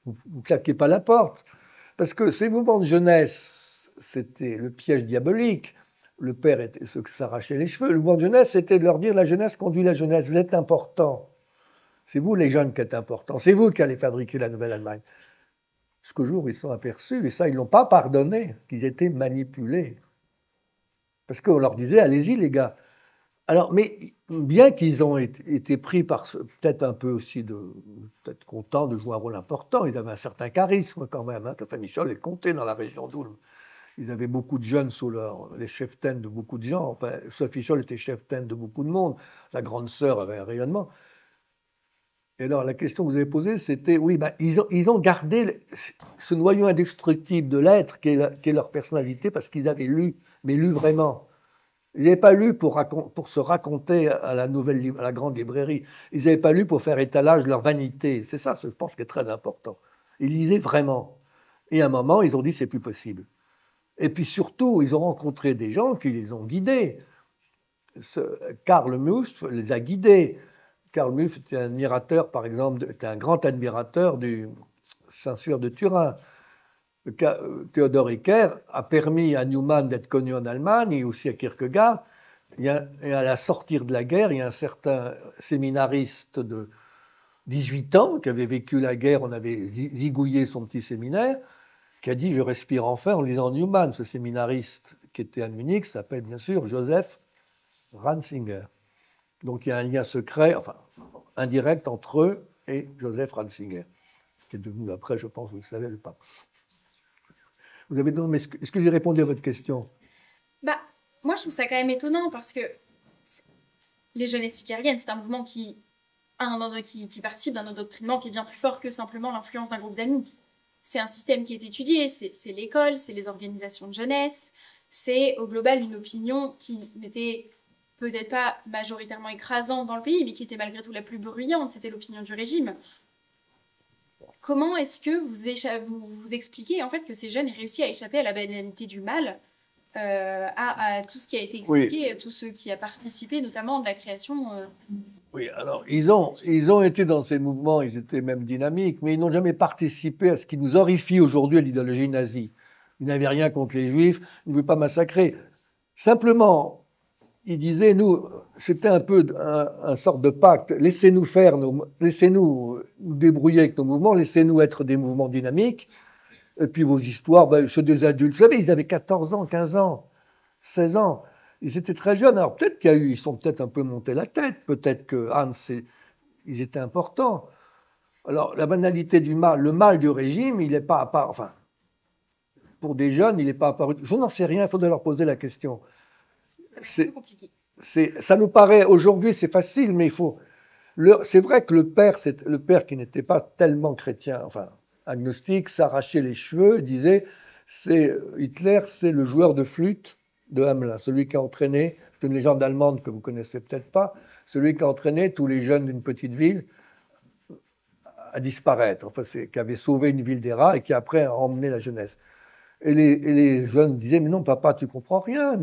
vous ne claquez pas la porte. Parce que ces mouvements de jeunesse, c'était le piège diabolique. Le père était ceux qui s'arrachaient les cheveux. Le mouvement de jeunesse, c'était de leur dire la jeunesse conduit la jeunesse, vous êtes important. C'est vous les jeunes qui êtes importants. C'est vous qui allez fabriquer la nouvelle Allemagne. Jusqu'au jour où ils sont aperçus, et ça, ils ne l'ont pas pardonné, qu'ils étaient manipulés. Parce qu'on leur disait, allez-y les gars. Alors, mais bien qu'ils ont été pris par peut-être un peu aussi peut-être contents de jouer un rôle important, ils avaient un certain charisme quand même. Hein. Stefan Michel est compté dans la région d'Ulm. Ils avaient beaucoup de jeunes sous les cheftaines de beaucoup de gens. Enfin, Sophie Scholl était cheftaine de beaucoup de monde. La grande sœur avait un rayonnement. Et alors, la question que vous avez posée, c'était, oui, ben, ils ont gardé ce noyau indestructible de l'être qui est leur personnalité parce qu'ils avaient lu, mais lu vraiment. Ils n'avaient pas lu pour se raconter à la grande librairie. Ils n'avaient pas lu pour faire étalage de leur vanité. C'est ça, je pense, qui est très important. Ils lisaient vraiment. Et à un moment, ils ont dit, c'est plus possible. Et puis surtout, ils ont rencontré des gens qui les ont guidés. Karl Muth les a guidés. Karl Muth était un admirateur, par exemple, était un grand admirateur du Saint-Cyr de Turin. Theodor Ecker a permis à Newman d'être connu en Allemagne et aussi à Kierkegaard. Et à la sortie de la guerre, il y a un certain séminariste de 18 ans qui avait vécu la guerre, on avait zigouillé son petit séminaire, qui a dit « Je respire enfin » en lisant Newman. Ce séminariste qui était à Munich s'appelle bien sûr Joseph Ratzinger. Donc il y a un lien secret, enfin indirect entre eux et Joseph Ratzinger, qui est devenu après, je pense, vous le savez, le pape. Vous avez donc, est-ce que j'ai répondu à votre question? Bah, moi, je trouve ça quand même étonnant parce que les jeunesses icariennes, c'est un mouvement qui participe d'un endoctrinement qui est bien plus fort que simplement l'influence d'un groupe d'amis. C'est un système qui est étudié, c'est l'école, c'est les organisations de jeunesse, c'est au global une opinion qui n'était peut-être pas majoritairement écrasante dans le pays, mais qui était malgré tout la plus bruyante, c'était l'opinion du régime. Comment est-ce que vous expliquez en fait que ces jeunes aient réussi à échapper à la banalité du mal, à tout ce qui a été expliqué, oui. Tout ce qui a participé notamment de la création Oui, alors ils ont été dans ces mouvements, ils étaient même dynamiques, mais ils n'ont jamais participé à ce qui nous horrifie aujourd'hui à l'idéologie nazie. Ils n'avaient rien contre les juifs, ils ne voulaient pas massacrer. Simplement, ils disaient, nous, c'était un peu un sorte de pacte, laissez-nous faire, laissez-nous nous débrouiller avec nos mouvements, laissez-nous être des mouvements dynamiques, et puis vos histoires, ben, c'est des adultes. Vous savez, ils avaient 14 ans, 15 ans, 16 ans, ils étaient très jeunes, alors peut-être ils sont peut-être un peu montés la tête, peut-être que Hans, ils étaient importants. Alors, la banalité du mal, le mal du régime, il n'est pas apparu, enfin, pour des jeunes, il n'est pas apparu. Je n'en sais rien, il faudrait leur poser la question. C'est compliqué. Ça nous paraît, aujourd'hui, c'est facile, mais il faut... C'est vrai que le père qui n'était pas tellement chrétien, enfin, agnostique, s'arrachait les cheveux, disait, Hitler, c'est le joueur de flûte de Hamelin, celui qui a entraîné, c'est une légende allemande que vous connaissez peut-être pas, celui qui a entraîné tous les jeunes d'une petite ville à disparaître, enfin, qui avait sauvé une ville des rats et qui après a emmené la jeunesse. Et les jeunes disaient, mais non, papa, tu comprends rien,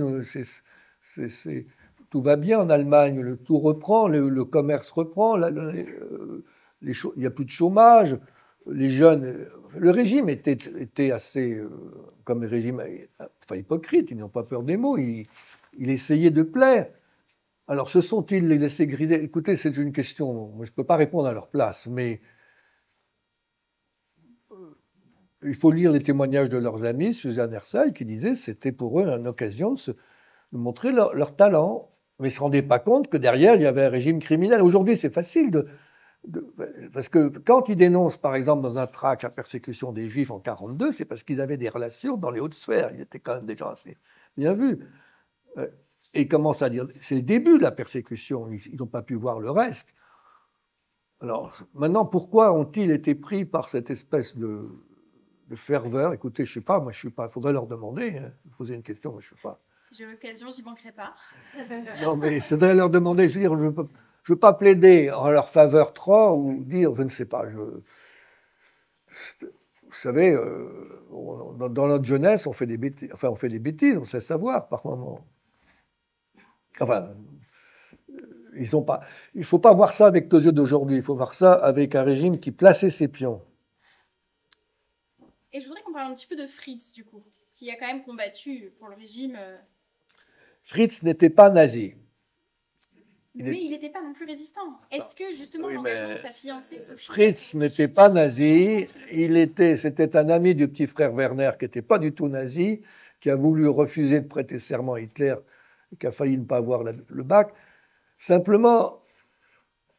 tout va bien en Allemagne, tout reprend, le commerce reprend, il n'y a plus de chômage, les jeunes, le régime était assez, comme le régime, enfin hypocrite, ils n'ont pas peur des mots, il essayait de plaire. Alors, se sont-ils laissés griser? Écoutez, c'est une question, moi, je ne peux pas répondre à leur place, mais il faut lire les témoignages de leurs amis, Suzanne Hersey, qui disait que c'était pour eux une occasion de montrer leur talent. Mais ils ne se rendaient pas compte que derrière, il y avait un régime criminel. Aujourd'hui, c'est facile parce que quand ils dénoncent, par exemple, dans un tract la persécution des Juifs en 1942, c'est parce qu'ils avaient des relations dans les hautes sphères. Ils étaient quand même des gens assez bien vus. Et ils commencent à dire, c'est le début de la persécution, ils n'ont pas pu voir le reste. Alors, maintenant, pourquoi ont-ils été pris par cette espèce de ferveur? Écoutez, je ne sais pas, moi je ne suis pas, il faudrait leur demander, hein, poser une question, moi je ne sais pas. Si j'ai l'occasion, j'y manquerai pas. Non, mais il faudrait leur demander, je veux dire, je ne veux pas plaider en leur faveur trop ou dire, je ne sais pas, vous savez, dans notre jeunesse, on fait des bêtises, enfin on fait des bêtises, on sait savoir par moment. Enfin, il ne faut pas voir ça avec nos yeux d'aujourd'hui, il faut voir ça avec un régime qui plaçait ses pions. Et je voudrais qu'on parle un petit peu de Fritz, du coup, qui a quand même combattu pour le régime. Fritz n'était pas nazi. Mais il n'était pas non plus résistant. Est-ce que justement Oui, l'engagement de sa fiancée, Sophie... Fritz n'était pas nazi, c'était un ami du petit frère Werner qui n'était pas du tout nazi, qui a voulu refuser de prêter serment à Hitler et qui a failli ne pas avoir le bac. Simplement,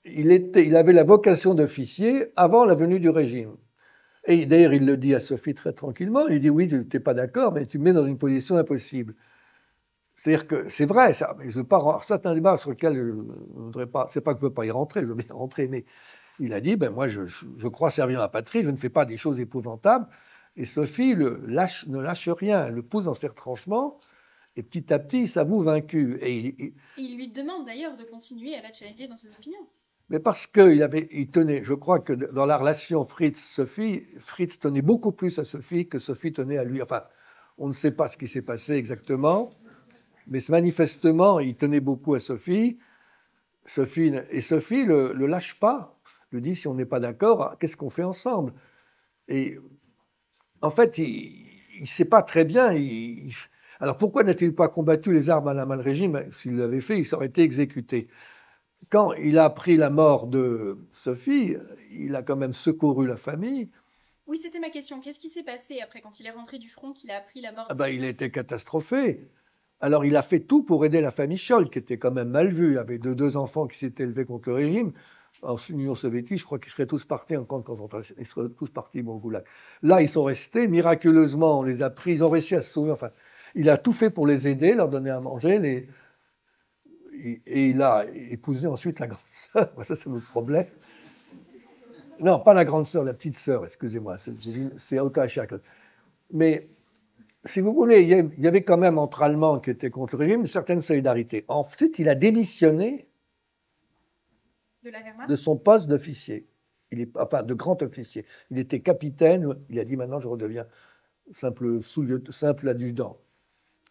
il avait la vocation d'officier avant la venue du régime. Et d'ailleurs, il le dit à Sophie très tranquillement, il dit « Oui, tu n'es pas d'accord, mais tu me mets dans une position impossible ». C'est-à-dire que c'est vrai, ça, mais je veux pas. C'est un débat sur lequel je ne voudrais pas. C'est pas que je ne veux pas y rentrer, je veux bien rentrer, mais il a dit ben moi, je crois servir la patrie, je ne fais pas des choses épouvantables. Et Sophie ne lâche rien, elle le pousse dans ses retranchements, et petit à petit, il s'avoue vaincu. Et il lui demande d'ailleurs de continuer à la challenger dans ses opinions. Mais parce qu'il tenait, je crois que dans la relation Fritz-Sophie, Fritz tenait beaucoup plus à Sophie que Sophie tenait à lui. Enfin, on ne sait pas ce qui s'est passé exactement. Mais manifestement, il tenait beaucoup à Sophie. Et Sophie le lâche pas. Le dit, si on n'est pas d'accord, qu'est-ce qu'on fait ensemble? Et en fait, il ne sait pas très bien. Alors pourquoi n'a-t-il pas combattu les armes à la main le régime? S'il l'avait fait, il aurait été exécuté. Quand il a appris la mort de Sophie, il a quand même secouru la famille. Oui, c'était ma question. Qu'est-ce qui s'est passé après, quand il est rentré du front, qu'il a appris la mort de Sophie? Il a été catastrophé. Alors, il a fait tout pour aider la famille Scholl, qui était quand même mal vue. Il avait deux enfants qui s'étaient élevés contre le régime. En Union soviétique, je crois qu'ils seraient tous partis en camp de concentration. Ils seraient tous partis au Goulag. Là, ils sont restés. Miraculeusement, on les a pris. Ils ont réussi à se sauver. Enfin, il a tout fait pour les aider, leur donner à manger. Et il a épousé ensuite la grande sœur. Ça, c'est notre problème. Non, pas la grande sœur, la petite sœur, excusez-moi. C'est Okashak. Mais... si vous voulez, il y avait quand même entre Allemands qui étaient contre le régime une certaine solidarité. Ensuite, il a démissionné de son poste d'officier, enfin de grand officier. Il était capitaine, il a dit maintenant je redeviens simple adjudant,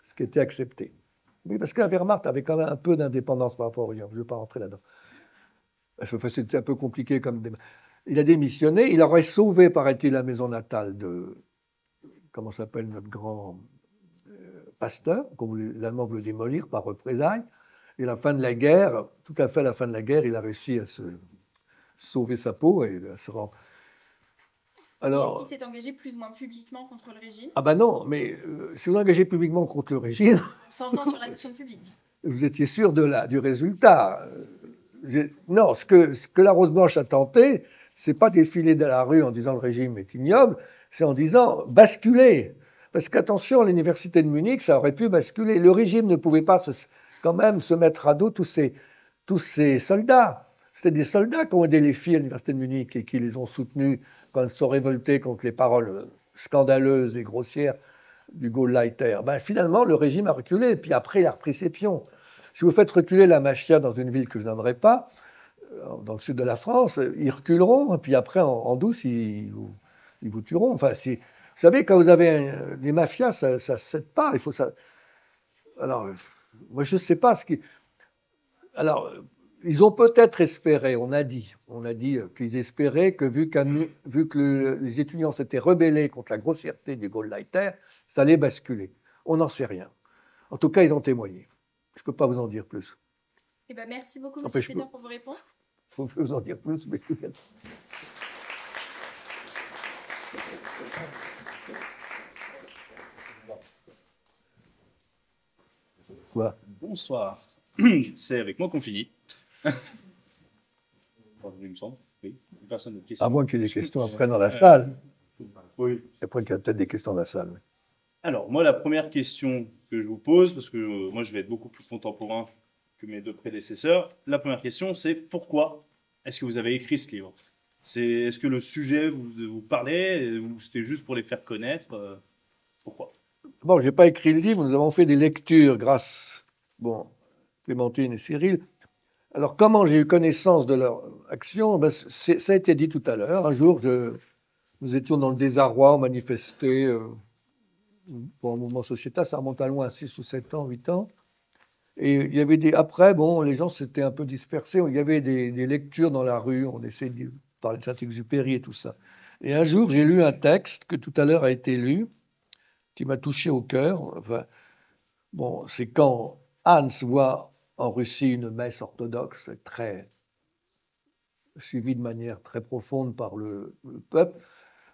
ce qui était accepté. Oui, parce que la Wehrmacht avait quand même un peu d'indépendance par rapport au régime. Je ne vais pas rentrer là-dedans. C'était un peu compliqué comme débat. Il a démissionné, il aurait sauvé, paraît-il, la maison natale de... comment s'appelle notre grand Pasteur, l'Allemand voulait démolir par représailles. Et à la fin de la guerre, tout à fait à la fin de la guerre, il a réussi à se sauver sa peau et à se rendre. Alors, est-ce qu'il s'est engagé plus ou moins publiquement contre le régime? Ah ben non, mais si vous engagez publiquement contre le régime... On s'entend sur la notion de public. Vous étiez sûr du résultat. Non, ce que la Rose Blanche a tenté, c'est pas défiler dans la rue en disant le régime est ignoble, c'est en disant basculer. Parce qu'attention, à l'université de Munich, ça aurait pu basculer. Le régime ne pouvait pas quand même se mettre à dos tous ces soldats. C'était des soldats qui ont aidé les filles à l'université de Munich et qui les ont soutenus quand elles sont révoltées contre les paroles scandaleuses et grossières du Gauleiter. Finalement, le régime a reculé. Et puis après, il a repris ses pions. Si vous faites reculer la mafia dans une ville que je n'aimerais pas, dans le sud de la France, ils reculeront, et puis après, en douce, ils vous tueront. Enfin, vous savez, quand vous avez des mafias, ça ne cède pas. Il faut ça. Alors, moi, je ne sais pas ce qui. Alors, ils ont peut-être espéré, on a dit qu'ils espéraient que vu que les étudiants s'étaient rebellés contre la grossièreté du Gauleiter, ça allait basculer. On n'en sait rien. En tout cas, ils ont témoigné. Je ne peux pas vous en dire plus. Eh ben, merci beaucoup, Enfin, Monsieur Péter, pour vos réponses. Je peux vous en dire plus, mais tout vient. Quoi? Bonsoir. C'est avec moi qu'on finit. Enfin, il me semble. Oui. Personne n'a de questions. À moins qu'il y ait des questions après dans la salle. Oui. Après qu'il y a peut-être des questions dans la salle. Oui. Alors, moi, la première question que je vous pose, parce que moi, je vais être beaucoup plus contemporain que mes deux prédécesseurs, la première question, c'est pourquoi est-ce que vous avez écrit ce livre? Est-ce que le sujet vous parlait ou c'était juste pour les faire connaître? Pourquoi? Bon, je n'ai pas écrit le livre, nous avons fait des lectures grâce, Clémentine et Cyril. Alors, comment j'ai eu connaissance de leur action? Ça a été dit tout à l'heure. Un jour, nous étions dans le désarroi, on manifestait pour un mouvement sociétal, ça remonte à loin, 6 ou 7 ans, 8 ans. Et il y avait après, les gens s'étaient un peu dispersés, il y avait des lectures dans la rue, on essayait de parler de Saint-Exupéry et tout ça. Et un jour, j'ai lu un texte que tout à l'heure a été lu, qui m'a touché au cœur. Enfin, c'est quand Hans voit en Russie une messe orthodoxe très suivie de manière très profonde par le peuple,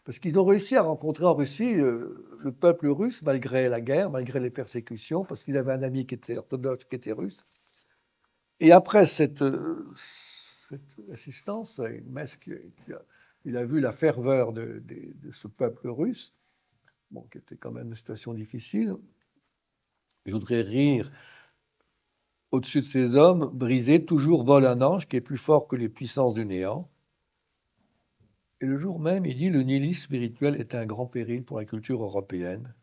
parce qu'ils ont réussi à rencontrer en Russie le peuple russe, malgré la guerre, malgré les persécutions, parce qu'ils avaient un ami qui était orthodoxe, qui était russe. Et après cette assistance à une messe, il a vu la ferveur de ce peuple russe, qui était quand même une situation difficile. Je voudrais rire au-dessus de ces hommes, brisés, toujours vole un ange qui est plus fort que les puissances du néant. Et le jour même, il dit, le nihilisme spirituel est un grand péril pour la culture européenne.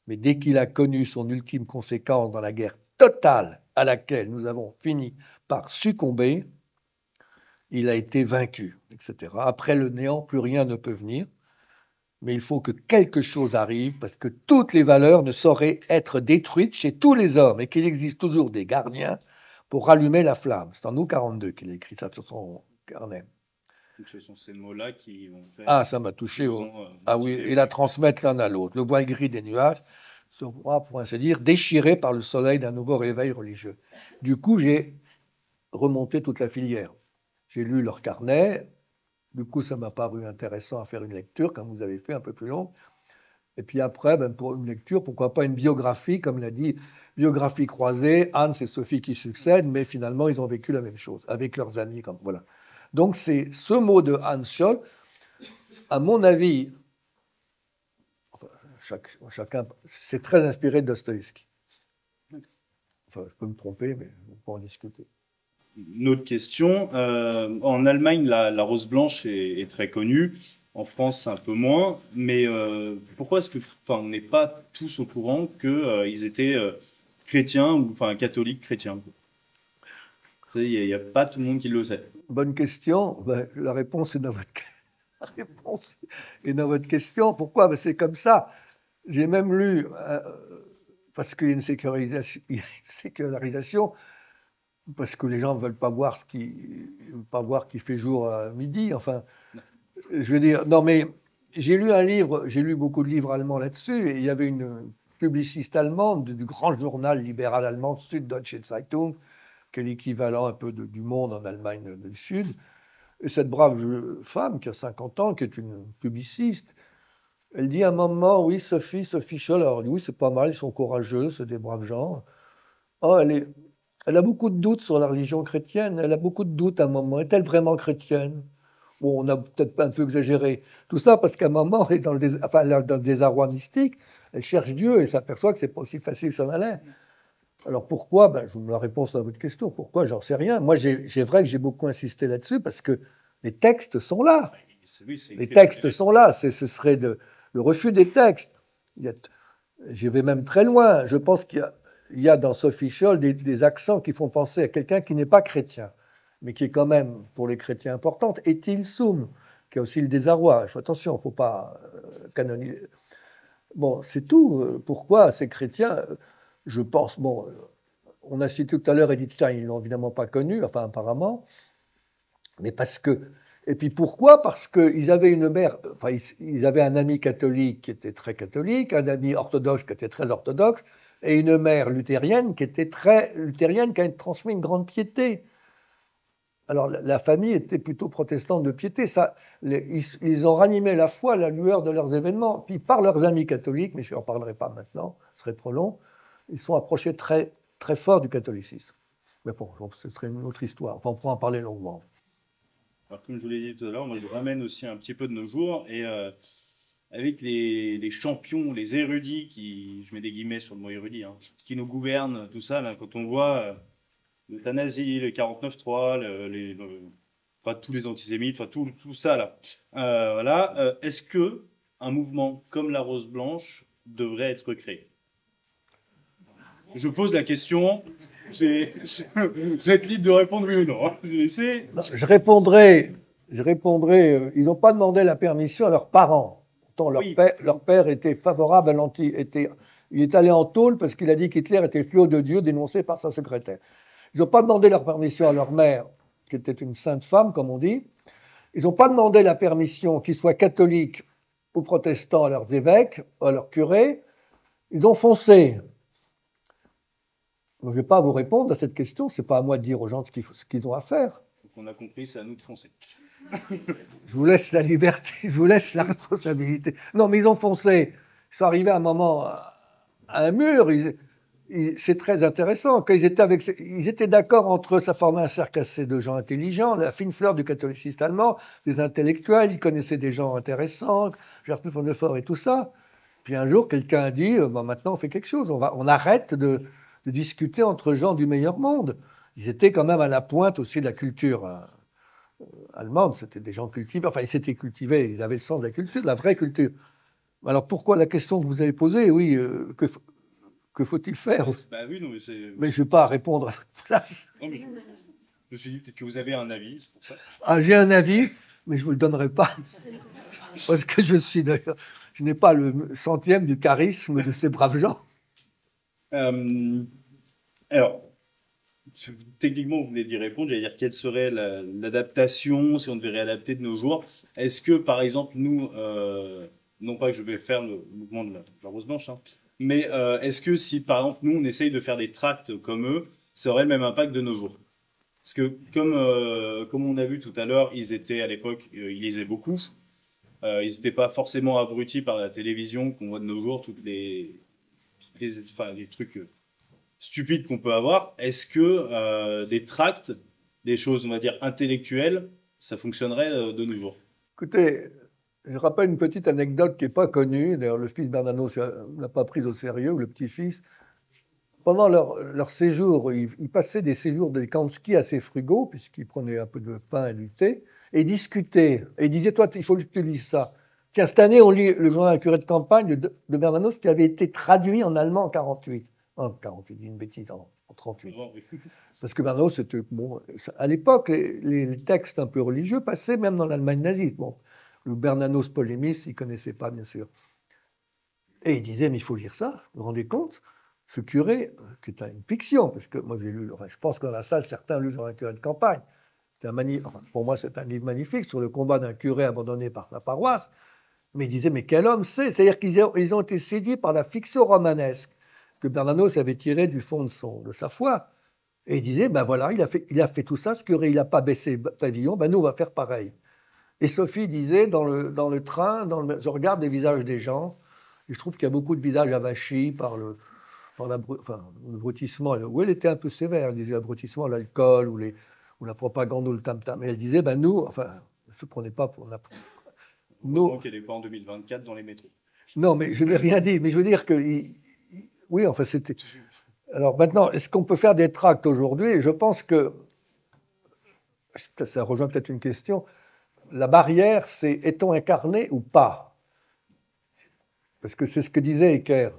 Mais dès qu'il a connu son ultime conséquence dans la guerre totale à laquelle nous avons fini par succomber, il a été vaincu, etc. Après le néant, plus rien ne peut venir. Mais il faut que quelque chose arrive parce que toutes les valeurs ne sauraient être détruites chez tous les hommes et qu'il existe toujours des gardiens pour rallumer la flamme. C'est en août 42 qu'il a écrit ça sur son carnet. Donc ce sont ces mots-là qui vont faire... Ah, ça m'a touché. Oui, et la transmettre l'un à l'autre. Le voile gris des nuages sera, pour ainsi dire, déchiré par le soleil d'un nouveau réveil religieux. Du coup, j'ai remonté toute la filière. J'ai lu leur carnet. Du coup, ça m'a paru intéressant à faire une lecture, comme vous avez fait, un peu plus longue. Et puis après, pour une lecture, pourquoi pas une biographie, comme l'a dit, biographie croisée, Hans et Sophie qui succèdent, mais finalement, ils ont vécu la même chose, avec leurs amis. Voilà. Donc, c'est ce mot de Hans Scholl, à mon avis, chacun, c'est très inspiré de Dostoïevski. Enfin, je peux me tromper, mais on peut en discuter. Une autre question. En Allemagne, la rose blanche est très connue. En France, c'est un peu moins. Mais pourquoi est-ce que, on n'est pas tous au courant qu'ils étaient chrétiens ou catholiques chrétiens? Il n'y a pas tout le monde qui le sait. Bonne question. La réponse est dans votre question. Pourquoi? C'est comme ça. J'ai même lu, parce qu'il y a une sécularisation, parce que les gens ne veulent pas voir qu'il fait jour à midi. Enfin, je veux dire, non, mais j'ai lu beaucoup de livres allemands là-dessus, et il y avait une publiciste allemande du grand journal libéral allemand, Süddeutsche Zeitung, qui est l'équivalent un peu du Monde en Allemagne du Sud. Et cette brave femme qui a 50 ans, qui est une publiciste, elle dit à un moment, oui, Sophie Scholl, alors oui, c'est pas mal, ils sont courageux, c'est des braves gens. Oh, elle a beaucoup de doutes sur la religion chrétienne, elle a beaucoup de doutes à un moment. Est-elle vraiment chrétienne? Bon, on a peut-être un peu exagéré. Tout ça parce qu'à un moment, elle est dans le désarroi mystique, elle cherche Dieu et s'aperçoit que c'est pas aussi facile que ça n'allait. Alors pourquoi? Je vous donne la réponse à votre question. Pourquoi? J'en sais rien. Moi, c'est vrai que j'ai beaucoup insisté là-dessus parce que les textes sont là. Les textes sont là. Ce serait le refus des textes. Je vais même très loin. Je pense qu'il y a dans Sophie Scholl des accents qui font penser à quelqu'un qui n'est pas chrétien. mais qui est quand même pour les chrétiens importante, est-il sum, qui a aussi le désarroi. Attention, il ne faut pas canoniser. Bon, c'est tout. Pourquoi ces chrétiens, je pense, bon, on a cité tout à l'heure Edith Stein, ils ne l'ont évidemment pas connu, enfin apparemment, mais parce que. Et puis pourquoi? Parce qu'ils avaient une mère, enfin, ils avaient un ami catholique qui était très catholique, un ami orthodoxe qui était très orthodoxe, et une mère luthérienne qui était très luthérienne, qui a transmis une grande piété. Alors la famille était plutôt protestante de piété. Ça, ils ont ranimé la foi à la lueur de leurs événements. Puis par leurs amis catholiques, mais je n'en parlerai pas maintenant, ce serait trop long, ils sont approchés très, très fort du catholicisme. Mais bon, ce serait une autre histoire. Enfin, on pourra en parler longuement. Alors, comme je vous l'ai dit tout à l'heure, moi je ramène aussi un petit peu de nos jours et avec les champions, les érudits qui, je mets des guillemets sur le mot érudit, hein, qui nous gouvernent, tout ça, là, quand on voit l'euthanasie, le 49.3, enfin, tous les antisémites, enfin, tout ça là. Voilà. Est-ce que un mouvement comme la Rose Blanche devrait être créé? Je pose la question. Vous êtes libre de répondre oui ou non. Hein. Je répondrai. Ils n'ont pas demandé la permission à leurs parents. Pourtant, leur père était favorable à il est allé en tôle parce qu'il a dit qu'Hitler était le fléau de Dieu, dénoncé par sa secrétaire. Ils n'ont pas demandé leur permission à leur mère, qui était une sainte femme, comme on dit. Ils n'ont pas demandé la permission qu'ils soient catholiques ou protestants à leurs évêques, à leurs curés. Ils ont foncé. Je ne vais pas vous répondre à cette question. Ce n'est pas à moi de dire aux gens ce qu'ils ont à faire. Donc on a compris, c'est à nous de foncer. Je vous laisse la liberté, je vous laisse la responsabilité. Non, mais ils ont foncé. Ils sont arrivés à un moment, à un mur. C'est très intéressant. Quand ils étaient d'accord entre eux, ça formait un cercle assez de gens intelligents, la fine fleur du catholicisme allemand, des intellectuels, ils connaissaient des gens intéressants, Gertrude von Lefort et tout ça. Puis un jour, quelqu'un a dit, maintenant on fait quelque chose, on arrête de discuter entre gens du meilleur monde. Ils étaient quand même à la pointe aussi de la culture allemande, c'était des gens cultivés, enfin ils s'étaient cultivés, ils avaient le sens de la culture, de la vraie culture. Alors pourquoi la question que vous avez posée, oui, que faut-il faire? Bah oui, non, mais je ne vais pas répondre à votre place. Non, mais je me suis dit peut-être que vous avez un avis, c'est pour ça. Ah, j'ai un avis, mais je ne vous le donnerai pas. Parce que je n'ai pas le centième du charisme de ces braves gens. Alors, techniquement, vous venez d'y répondre. J'allais dire, quelle serait l'adaptation si on devait réadapter de nos jours? Est-ce que, par exemple, nous, non pas que je vais faire le mouvement de la Rose Blanche, hein, mais est-ce que si, par exemple, nous, on essaye de faire des tracts comme eux, ça aurait le même impact de nos jours? Parce que, comme on a vu tout à l'heure, ils étaient à l'époque, ils lisaient beaucoup. Ils n'étaient pas forcément abrutis par la télévision qu'on voit de nos jours, les trucs stupides qu'on peut avoir. Est-ce que des tracts, des choses, on va dire, intellectuelles, ça fonctionnerait de nos jours? Écoutez, je rappelle une petite anecdote qui n'est pas connue. D'ailleurs, le fils Bernanos ne l'a pas prise au sérieux, ou le petit-fils. Pendant leur séjour, ils passaient des séjours de camps de ski assez frugaux, puisqu'ils prenaient un peu de pain et du thé, et ils discutaient. Et ils disaient, toi, il faut que tu lises ça. Tiens, cette année, on lit le journal curé de campagne de Bernanos qui avait été traduit en allemand en 48. En 48, une bêtise, en 38. Parce que Bernanos, c'était... Bon, à l'époque, les textes un peu religieux passaient même dans l'Allemagne nazie. Bon, le Bernanos polémiste, il ne connaissait pas, bien sûr. Et il disait, mais il faut lire ça, vous vous rendez compte? Ce curé, qui est une fiction, parce que moi j'ai lu, enfin, je pense que dans la salle, certains ont lu un curé de campagne. Enfin, pour moi, c'est un livre magnifique sur le combat d'un curé abandonné par sa paroisse. Mais il disait, mais quel homme c'est? C'est-à-dire qu'ils ont été séduits par la fiction romanesque que Bernanos avait tirée du fond de sa foi. Et il disait, ben voilà, il a fait tout ça, ce curé, il n'a pas baissé pavillon, ben nous, on va faire pareil. Et Sophie disait, dans le train, je regarde les visages des gens, et je trouve qu'il y a beaucoup de visages avachis par l'abrutissement. Où elle était un peu sévère, elle disait l'abrutissement, l'alcool ou la propagande ou le tam-tam. Et elle disait, ben nous, enfin, ne se prenez pas pour n'importe quoi. Heureusement qu'elle n'est pas en 2024 dans les métros. Non, mais je n'ai rien dit. Mais je veux dire que, oui, enfin, c'était... Alors maintenant, est-ce qu'on peut faire des tracts aujourd'hui? Je pense que, ça rejoint peut-être une question, la barrière, c'est est-on incarné ou pas? Parce que c'est ce que disait Ecker.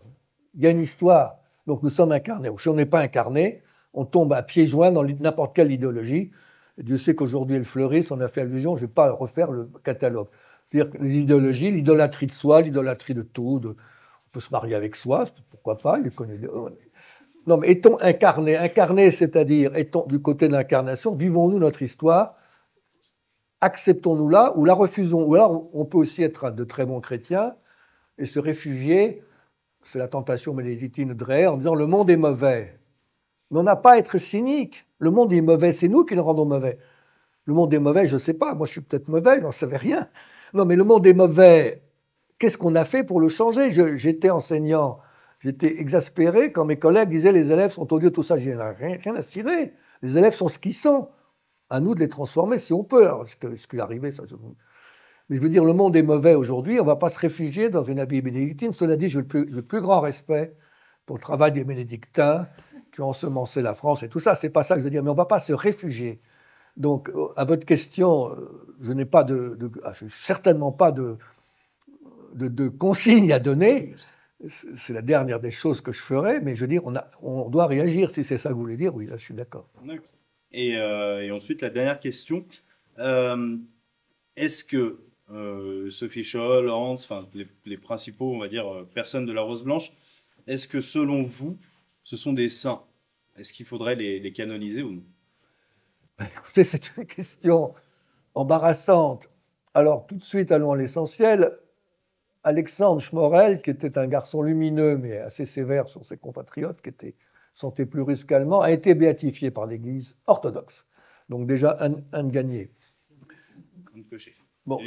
Il y a une histoire, donc nous sommes incarnés. Ou si on n'est pas incarné, on tombe à pieds joints dans n'importe quelle idéologie. Et Dieu sait qu'aujourd'hui, elles fleurissent, on a fait allusion, je ne vais pas refaire le catalogue. C'est-à-dire que les idéologies, l'idolâtrie de soi, l'idolâtrie de tout, on peut se marier avec soi, pourquoi pas, il connaît. Non, mais est-on incarné? Incarné, c'est-à-dire, étant du côté de l'incarnation, vivons-nous notre histoire, acceptons-nous-la ou la refusons? Ou alors, on peut aussi être de très bons chrétiens et se réfugier, c'est la tentation bénédictine de Dreher, en disant le monde est mauvais. Mais on n'a pas à être cynique. Le monde est mauvais, c'est nous qui le rendons mauvais. Le monde est mauvais, je ne sais pas, moi je suis peut-être mauvais, j'en savais rien. Non, mais le monde est mauvais, qu'est-ce qu'on a fait pour le changer? J'étais enseignant, j'étais exaspéré quand mes collègues disaient les élèves sont odieux, tout ça. J'ai rien à cirer. Les élèves sont ce qu'ils sont. À nous de les transformer si on peut. Alors, ce qui est arrivé, ça, mais je veux dire, le monde est mauvais aujourd'hui, on ne va pas se réfugier dans une abbaye bénédictine. Cela dit, j'ai le plus grand respect pour le travail des bénédictins qui ont ensemencé la France et tout ça. C'est pas ça que je veux dire, mais on ne va pas se réfugier. Donc, à votre question, je n'ai pas certainement pas de consignes à donner. C'est la dernière des choses que je ferai, mais je veux dire, on doit réagir, si c'est ça que vous voulez dire. Oui, là, je suis d'accord. Et ensuite, la dernière question. Est-ce que Sophie Scholl, Hans, enfin, les principaux, on va dire, personnes de la Rose Blanche, est-ce que selon vous, ce sont des saints? Est-ce qu'il faudrait les canoniser ou non? Écoutez, c'est une question embarrassante. Alors, tout de suite, allons à l'essentiel. Alexandre Schmorell, qui était un garçon lumineux, mais assez sévère sur ses compatriotes, qui sentaient plus russe qu'allemand, a été béatifié par l'Église orthodoxe. Donc déjà, un de gagné. Bon,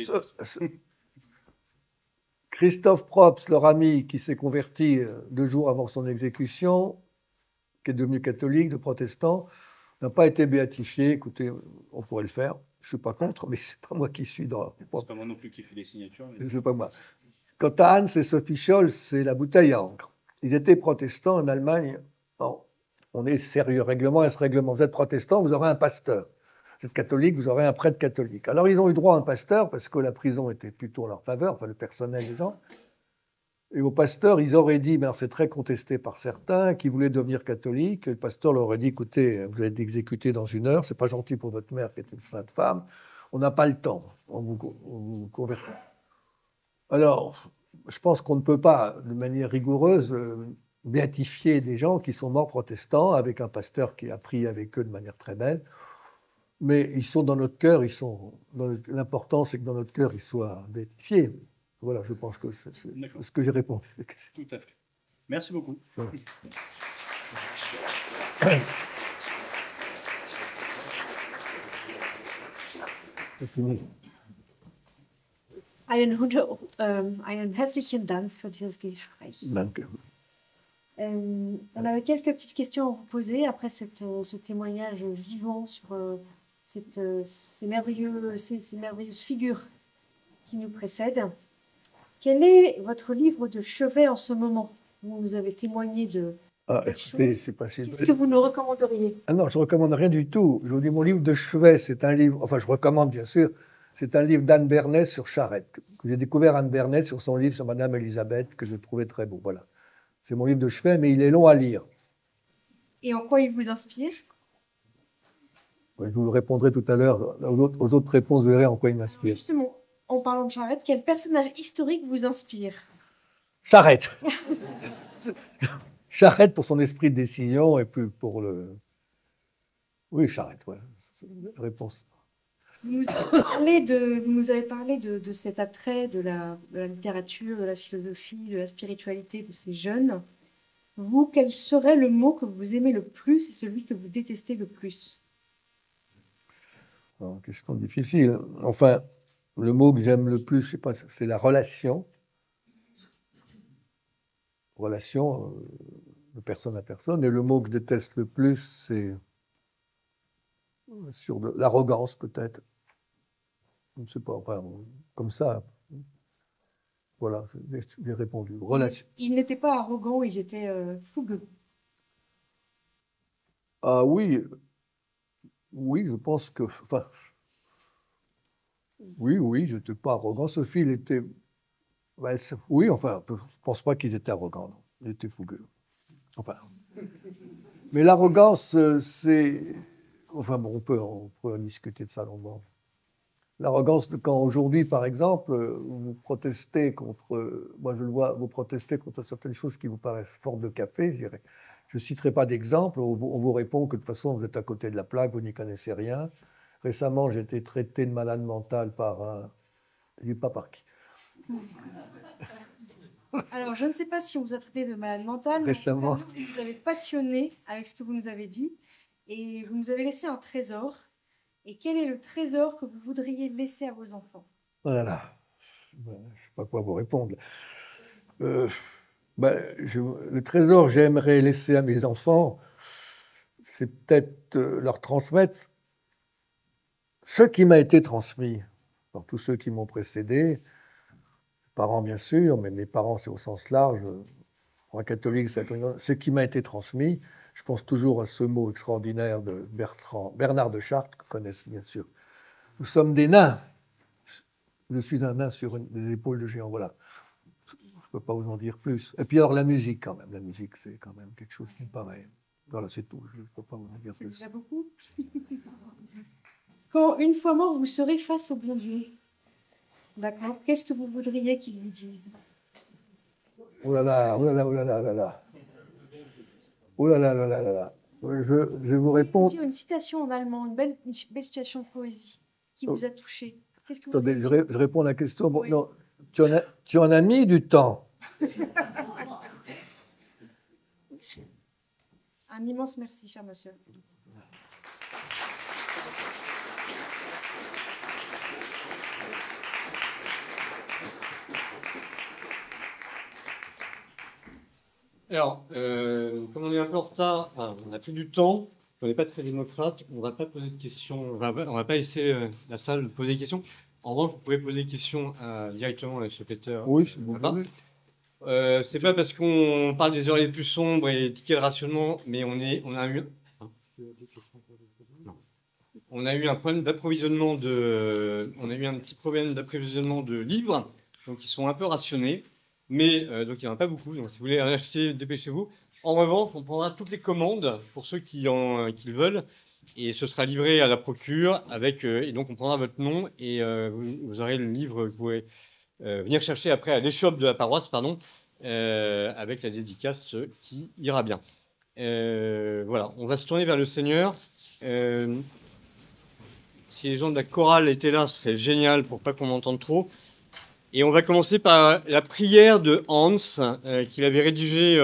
Christophe Probst, leur ami, qui s'est converti 2 jours avant son exécution, qui est devenu catholique, de protestant, n'a pas été béatifié. Écoutez, on pourrait le faire. Je ne suis pas contre, mais ce n'est pas moi qui suis dans... C'est pas moi non plus qui fais les signatures. Mais... C'est pas moi. Quant à Hans et Sophie Scholl, c'est la bouteille à encre. Ils étaient protestants en Allemagne. Bon, on est sérieux. Règlement est ce règlement. Vous êtes protestant, vous aurez un pasteur. Vous êtes catholique, vous aurez un prêtre catholique. Alors, ils ont eu droit à un pasteur parce que la prison était plutôt en leur faveur, enfin, le personnel des gens. Et au pasteur, ils auraient dit, c'est très contesté par certains, qui voulaient devenir catholiques. Le pasteur leur aurait dit, écoutez, vous allez être exécuté dans 1 heure, c'est pas gentil pour votre mère qui est une sainte femme, on n'a pas le temps, on vous convertit. Alors, je pense qu'on ne peut pas, de manière rigoureuse, béatifier des gens qui sont morts protestants avec un pasteur qui a pris avec eux de manière très belle. Mais ils sont dans notre cœur, l'important c'est que dans notre cœur ils soient béatifiés. Voilà, je pense que c'est ce que j'ai répondu. Tout à fait. Merci beaucoup. Voilà. C'est fini. Einen herzlichen Dank für dieses Gespräch. Danke. On avait quelques petites questions à vous poser après ce témoignage vivant sur ces merveilleuses figures qui nous précèdent. Quel est votre livre de chevet en ce moment? Vous nous avez témoigné de écoutez, c'est pas si... Qu'est-ce que vous nous recommanderiez? Ah non, je ne recommande rien du tout. Je vous dis, mon livre de chevet, c'est un livre... Enfin, je recommande, bien sûr. C'est un livre d'Anne Bernès sur Charette. J'ai découvert Anne Bernès sur son livre sur Madame Elisabeth, que je trouvais très beau. Voilà. C'est mon livre de chevet, mais il est long à lire. Et en quoi il vous inspire? Je vous répondrai tout à l'heure. Aux autres réponses, vous verrez en quoi il m'inspire. Justement, en parlant de Charette, quel personnage historique vous inspire? Charette. Charette pour son esprit de décision et puis pour le... Oui, Charette, ouais. Réponse. Vous nous avez parlé de cet attrait de la littérature, de la philosophie, de la spiritualité de ces jeunes. Vous, quel serait le mot que vous aimez le plus et celui que vous détestez le plus? Question difficile. Enfin, le mot que j'aime le plus, je sais pas, c'est la relation. Relation de personne à personne. Et le mot que je déteste le plus, c'est sur l'arrogance, peut-être. Je ne sais pas, enfin, comme ça. Voilà, j'ai répondu. Relation. Ils n'étaient pas arrogants, ils étaient fougueux. Ah oui, oui, je pense que... Enfin, oui, je n'étais pas arrogant. Sophie, il était... oui, enfin, je ne pense pas qu'ils étaient arrogants, non. Ils étaient fougueux. Enfin... Mais l'arrogance, c'est... Enfin bon, on peut en discuter de ça longuement. L'arrogance de quand aujourd'hui, par exemple, vous protestez contre, moi je le vois, vous protestez contre certaines choses qui vous paraissent fortes de café, je dirais. Je ne citerai pas d'exemple, on vous répond que de toute façon vous êtes à côté de la plaque, vous n'y connaissez rien. Récemment, j'ai été traité de malade mental par un... Je ne dis pas par qui. Alors, je ne sais pas si on vous a traité de malade mental, mais Récemment. en tout cas, vous nous avez passionné avec ce que vous nous avez dit, et vous nous avez laissé un trésor. Et quel est le trésor que vous voudriez laisser à vos enfants? Oh là là, je ne sais pas quoi vous répondre. Le trésor que j'aimerais laisser à mes enfants, c'est peut-être leur transmettre ce qui m'a été transmis par tous ceux qui m'ont précédé, parents bien sûr, mais mes parents c'est au sens large, pour un catholique, c'est ce qui m'a été transmis. Je pense toujours à ce mot extraordinaire de Bernard de Chartres, que connaissent bien sûr. Nous sommes des nains. Je suis un nain sur des épaules de géant, voilà. Je ne peux pas vous en dire plus. Et puis alors la musique quand même. La musique, c'est quand même quelque chose qui me paraît... Voilà, c'est tout. Je ne peux pas vous en dire C'est plus. déjà beaucoup. Quand, une fois mort, vous serez face au bon Dieu, d'accord, qu'est-ce que vous voudriez qu'il vous dise? Oh là là, oh là là, oh là là, oh là là. Oh là là, là là, là là. Je vous réponds... Dire une citation en allemand, une belle citation de poésie qui vous a touché. Qu'est-ce que vous Attendez, voudriez dire? je réponds à la question. Bon, Oui. non, tu en as mis du temps. Un immense merci, cher monsieur. Alors, comme on est un peu en retard, enfin, on n'a plus du temps, on n'est pas très démocrate, on ne va pas poser de questions, on va pas laisser la salle poser des questions. En revanche, vous pouvez poser des questions directement à chez Peter. Oui, c'est bon. là-bas. C'est pas parce qu'on parle des heures les plus sombres et tickets de rationnement, mais on a eu... Non. On a eu un problème d'approvisionnement on a eu un petit problème d'approvisionnement de livres, donc ils sont un peu rationnés. Mais donc il n'y en a pas beaucoup, donc si vous voulez en acheter, dépêchez-vous. En revanche, on prendra toutes les commandes pour ceux qui le veulent, et ce sera livré à la procure, et donc on prendra votre nom, et vous aurez le livre que vous pouvez venir chercher après à l'échoppe de la paroisse, avec la dédicace qui ira bien. Voilà, on va se tourner vers le Seigneur. Si les gens de la chorale étaient là, ce serait génial pour pas qu'on m'entende trop. Et on va commencer par la prière de Hans, qu'il avait rédigée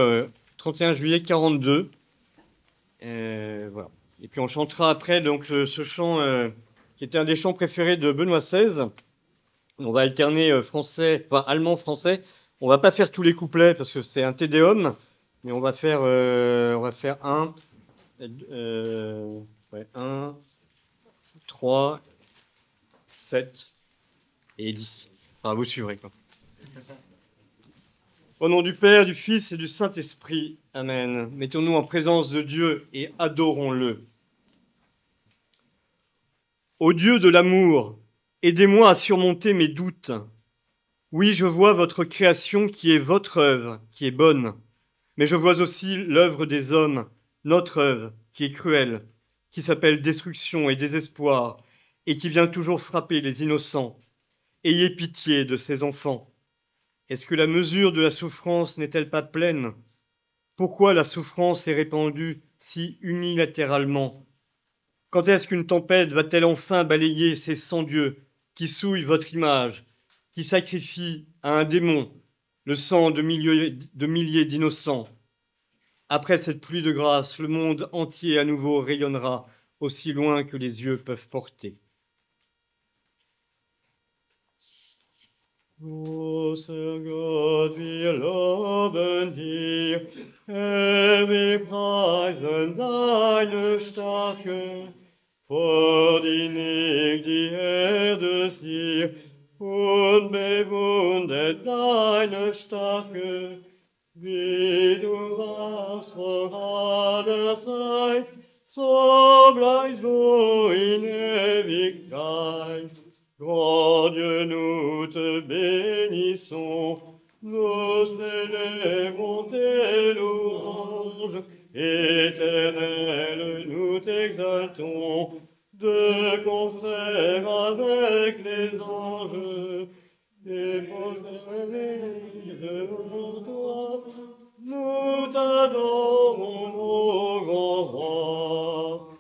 31 juillet 42. Voilà. Et puis on chantera après donc, ce chant qui était un des chants préférés de Benoît XVI. On va alterner allemand-français. On va pas faire tous les couplets parce que c'est un Te Deum, mais on va faire 1, 3, 7 et 10. Enfin, vous suivrez, quoi. Au nom du Père, du Fils et du Saint-Esprit. Amen. Mettons-nous en présence de Dieu et adorons-le. Ô Dieu de l'amour, aidez-moi à surmonter mes doutes. Oui, je vois votre création qui est votre œuvre, qui est bonne. Mais je vois aussi l'œuvre des hommes, notre œuvre, qui est cruelle, qui s'appelle destruction et désespoir, et qui vient toujours frapper les innocents. Ayez pitié de ces enfants. Est-ce que la mesure de la souffrance n'est-elle pas pleine? Pourquoi la souffrance est répandue si unilatéralement? Quand est-ce qu'une tempête va-t-elle enfin balayer ces sans-dieux qui souillent votre image, qui sacrifient à un démon le sang de milliers d'innocents? Après cette pluie de grâce, le monde entier à nouveau rayonnera aussi loin que les yeux peuvent porter. Großer Gott, wir loben dir, Herr, wir preisen deine Stärke. Vor dir liegt die Erde schier, und bewundert deine Stärke. Wie du warst vor aller Zeit, so bleibst du in Ewigkeit. Grand Dieu, nous te bénissons, nous célébrons tes louanges Éternel, nous t'exaltons de concert avec les anges et prosternés devant toi. Nous t'adorons, ô grand roi.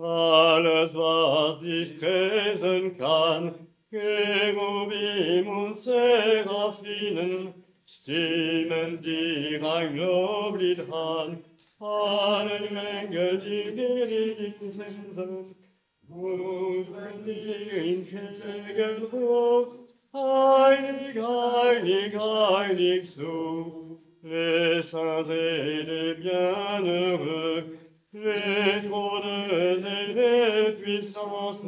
Alles, was dich preisen kann, Cherubim und Seraphinen, stimmen dir ein Loblied an, alle Engel, die dir insensen, rufen dir in Segen hoch, heilig, heilig, heilig zu, les saints et les bienheureux, les trônes et les puissances,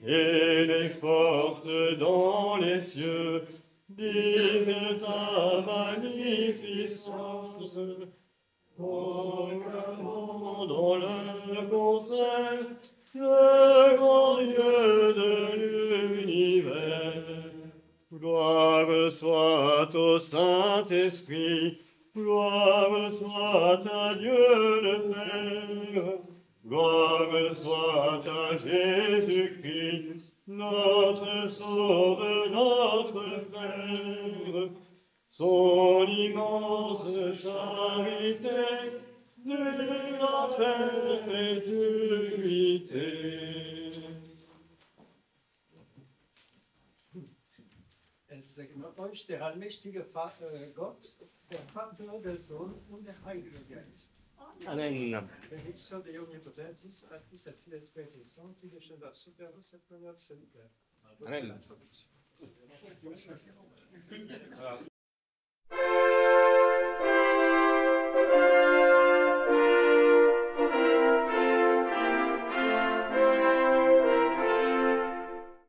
et les forces dans les cieux, disent ta magnificence. Proclamons dans le concert le grand Dieu de l'univers. Gloire soit au Saint-Esprit, gloire soit à Dieu le Père, gloire soit à Jésus-Christ, notre Sauveur, notre Frère. Son immense charité de la perpétuité. Es segne euch der allmächtige Gott, der Vater, der Sohn und der Heilige Geist. Amen. Benedizione Dei Omnipotentis, Patris et Filii et Spiritus Sancti, descendat super vos et semper. Amen.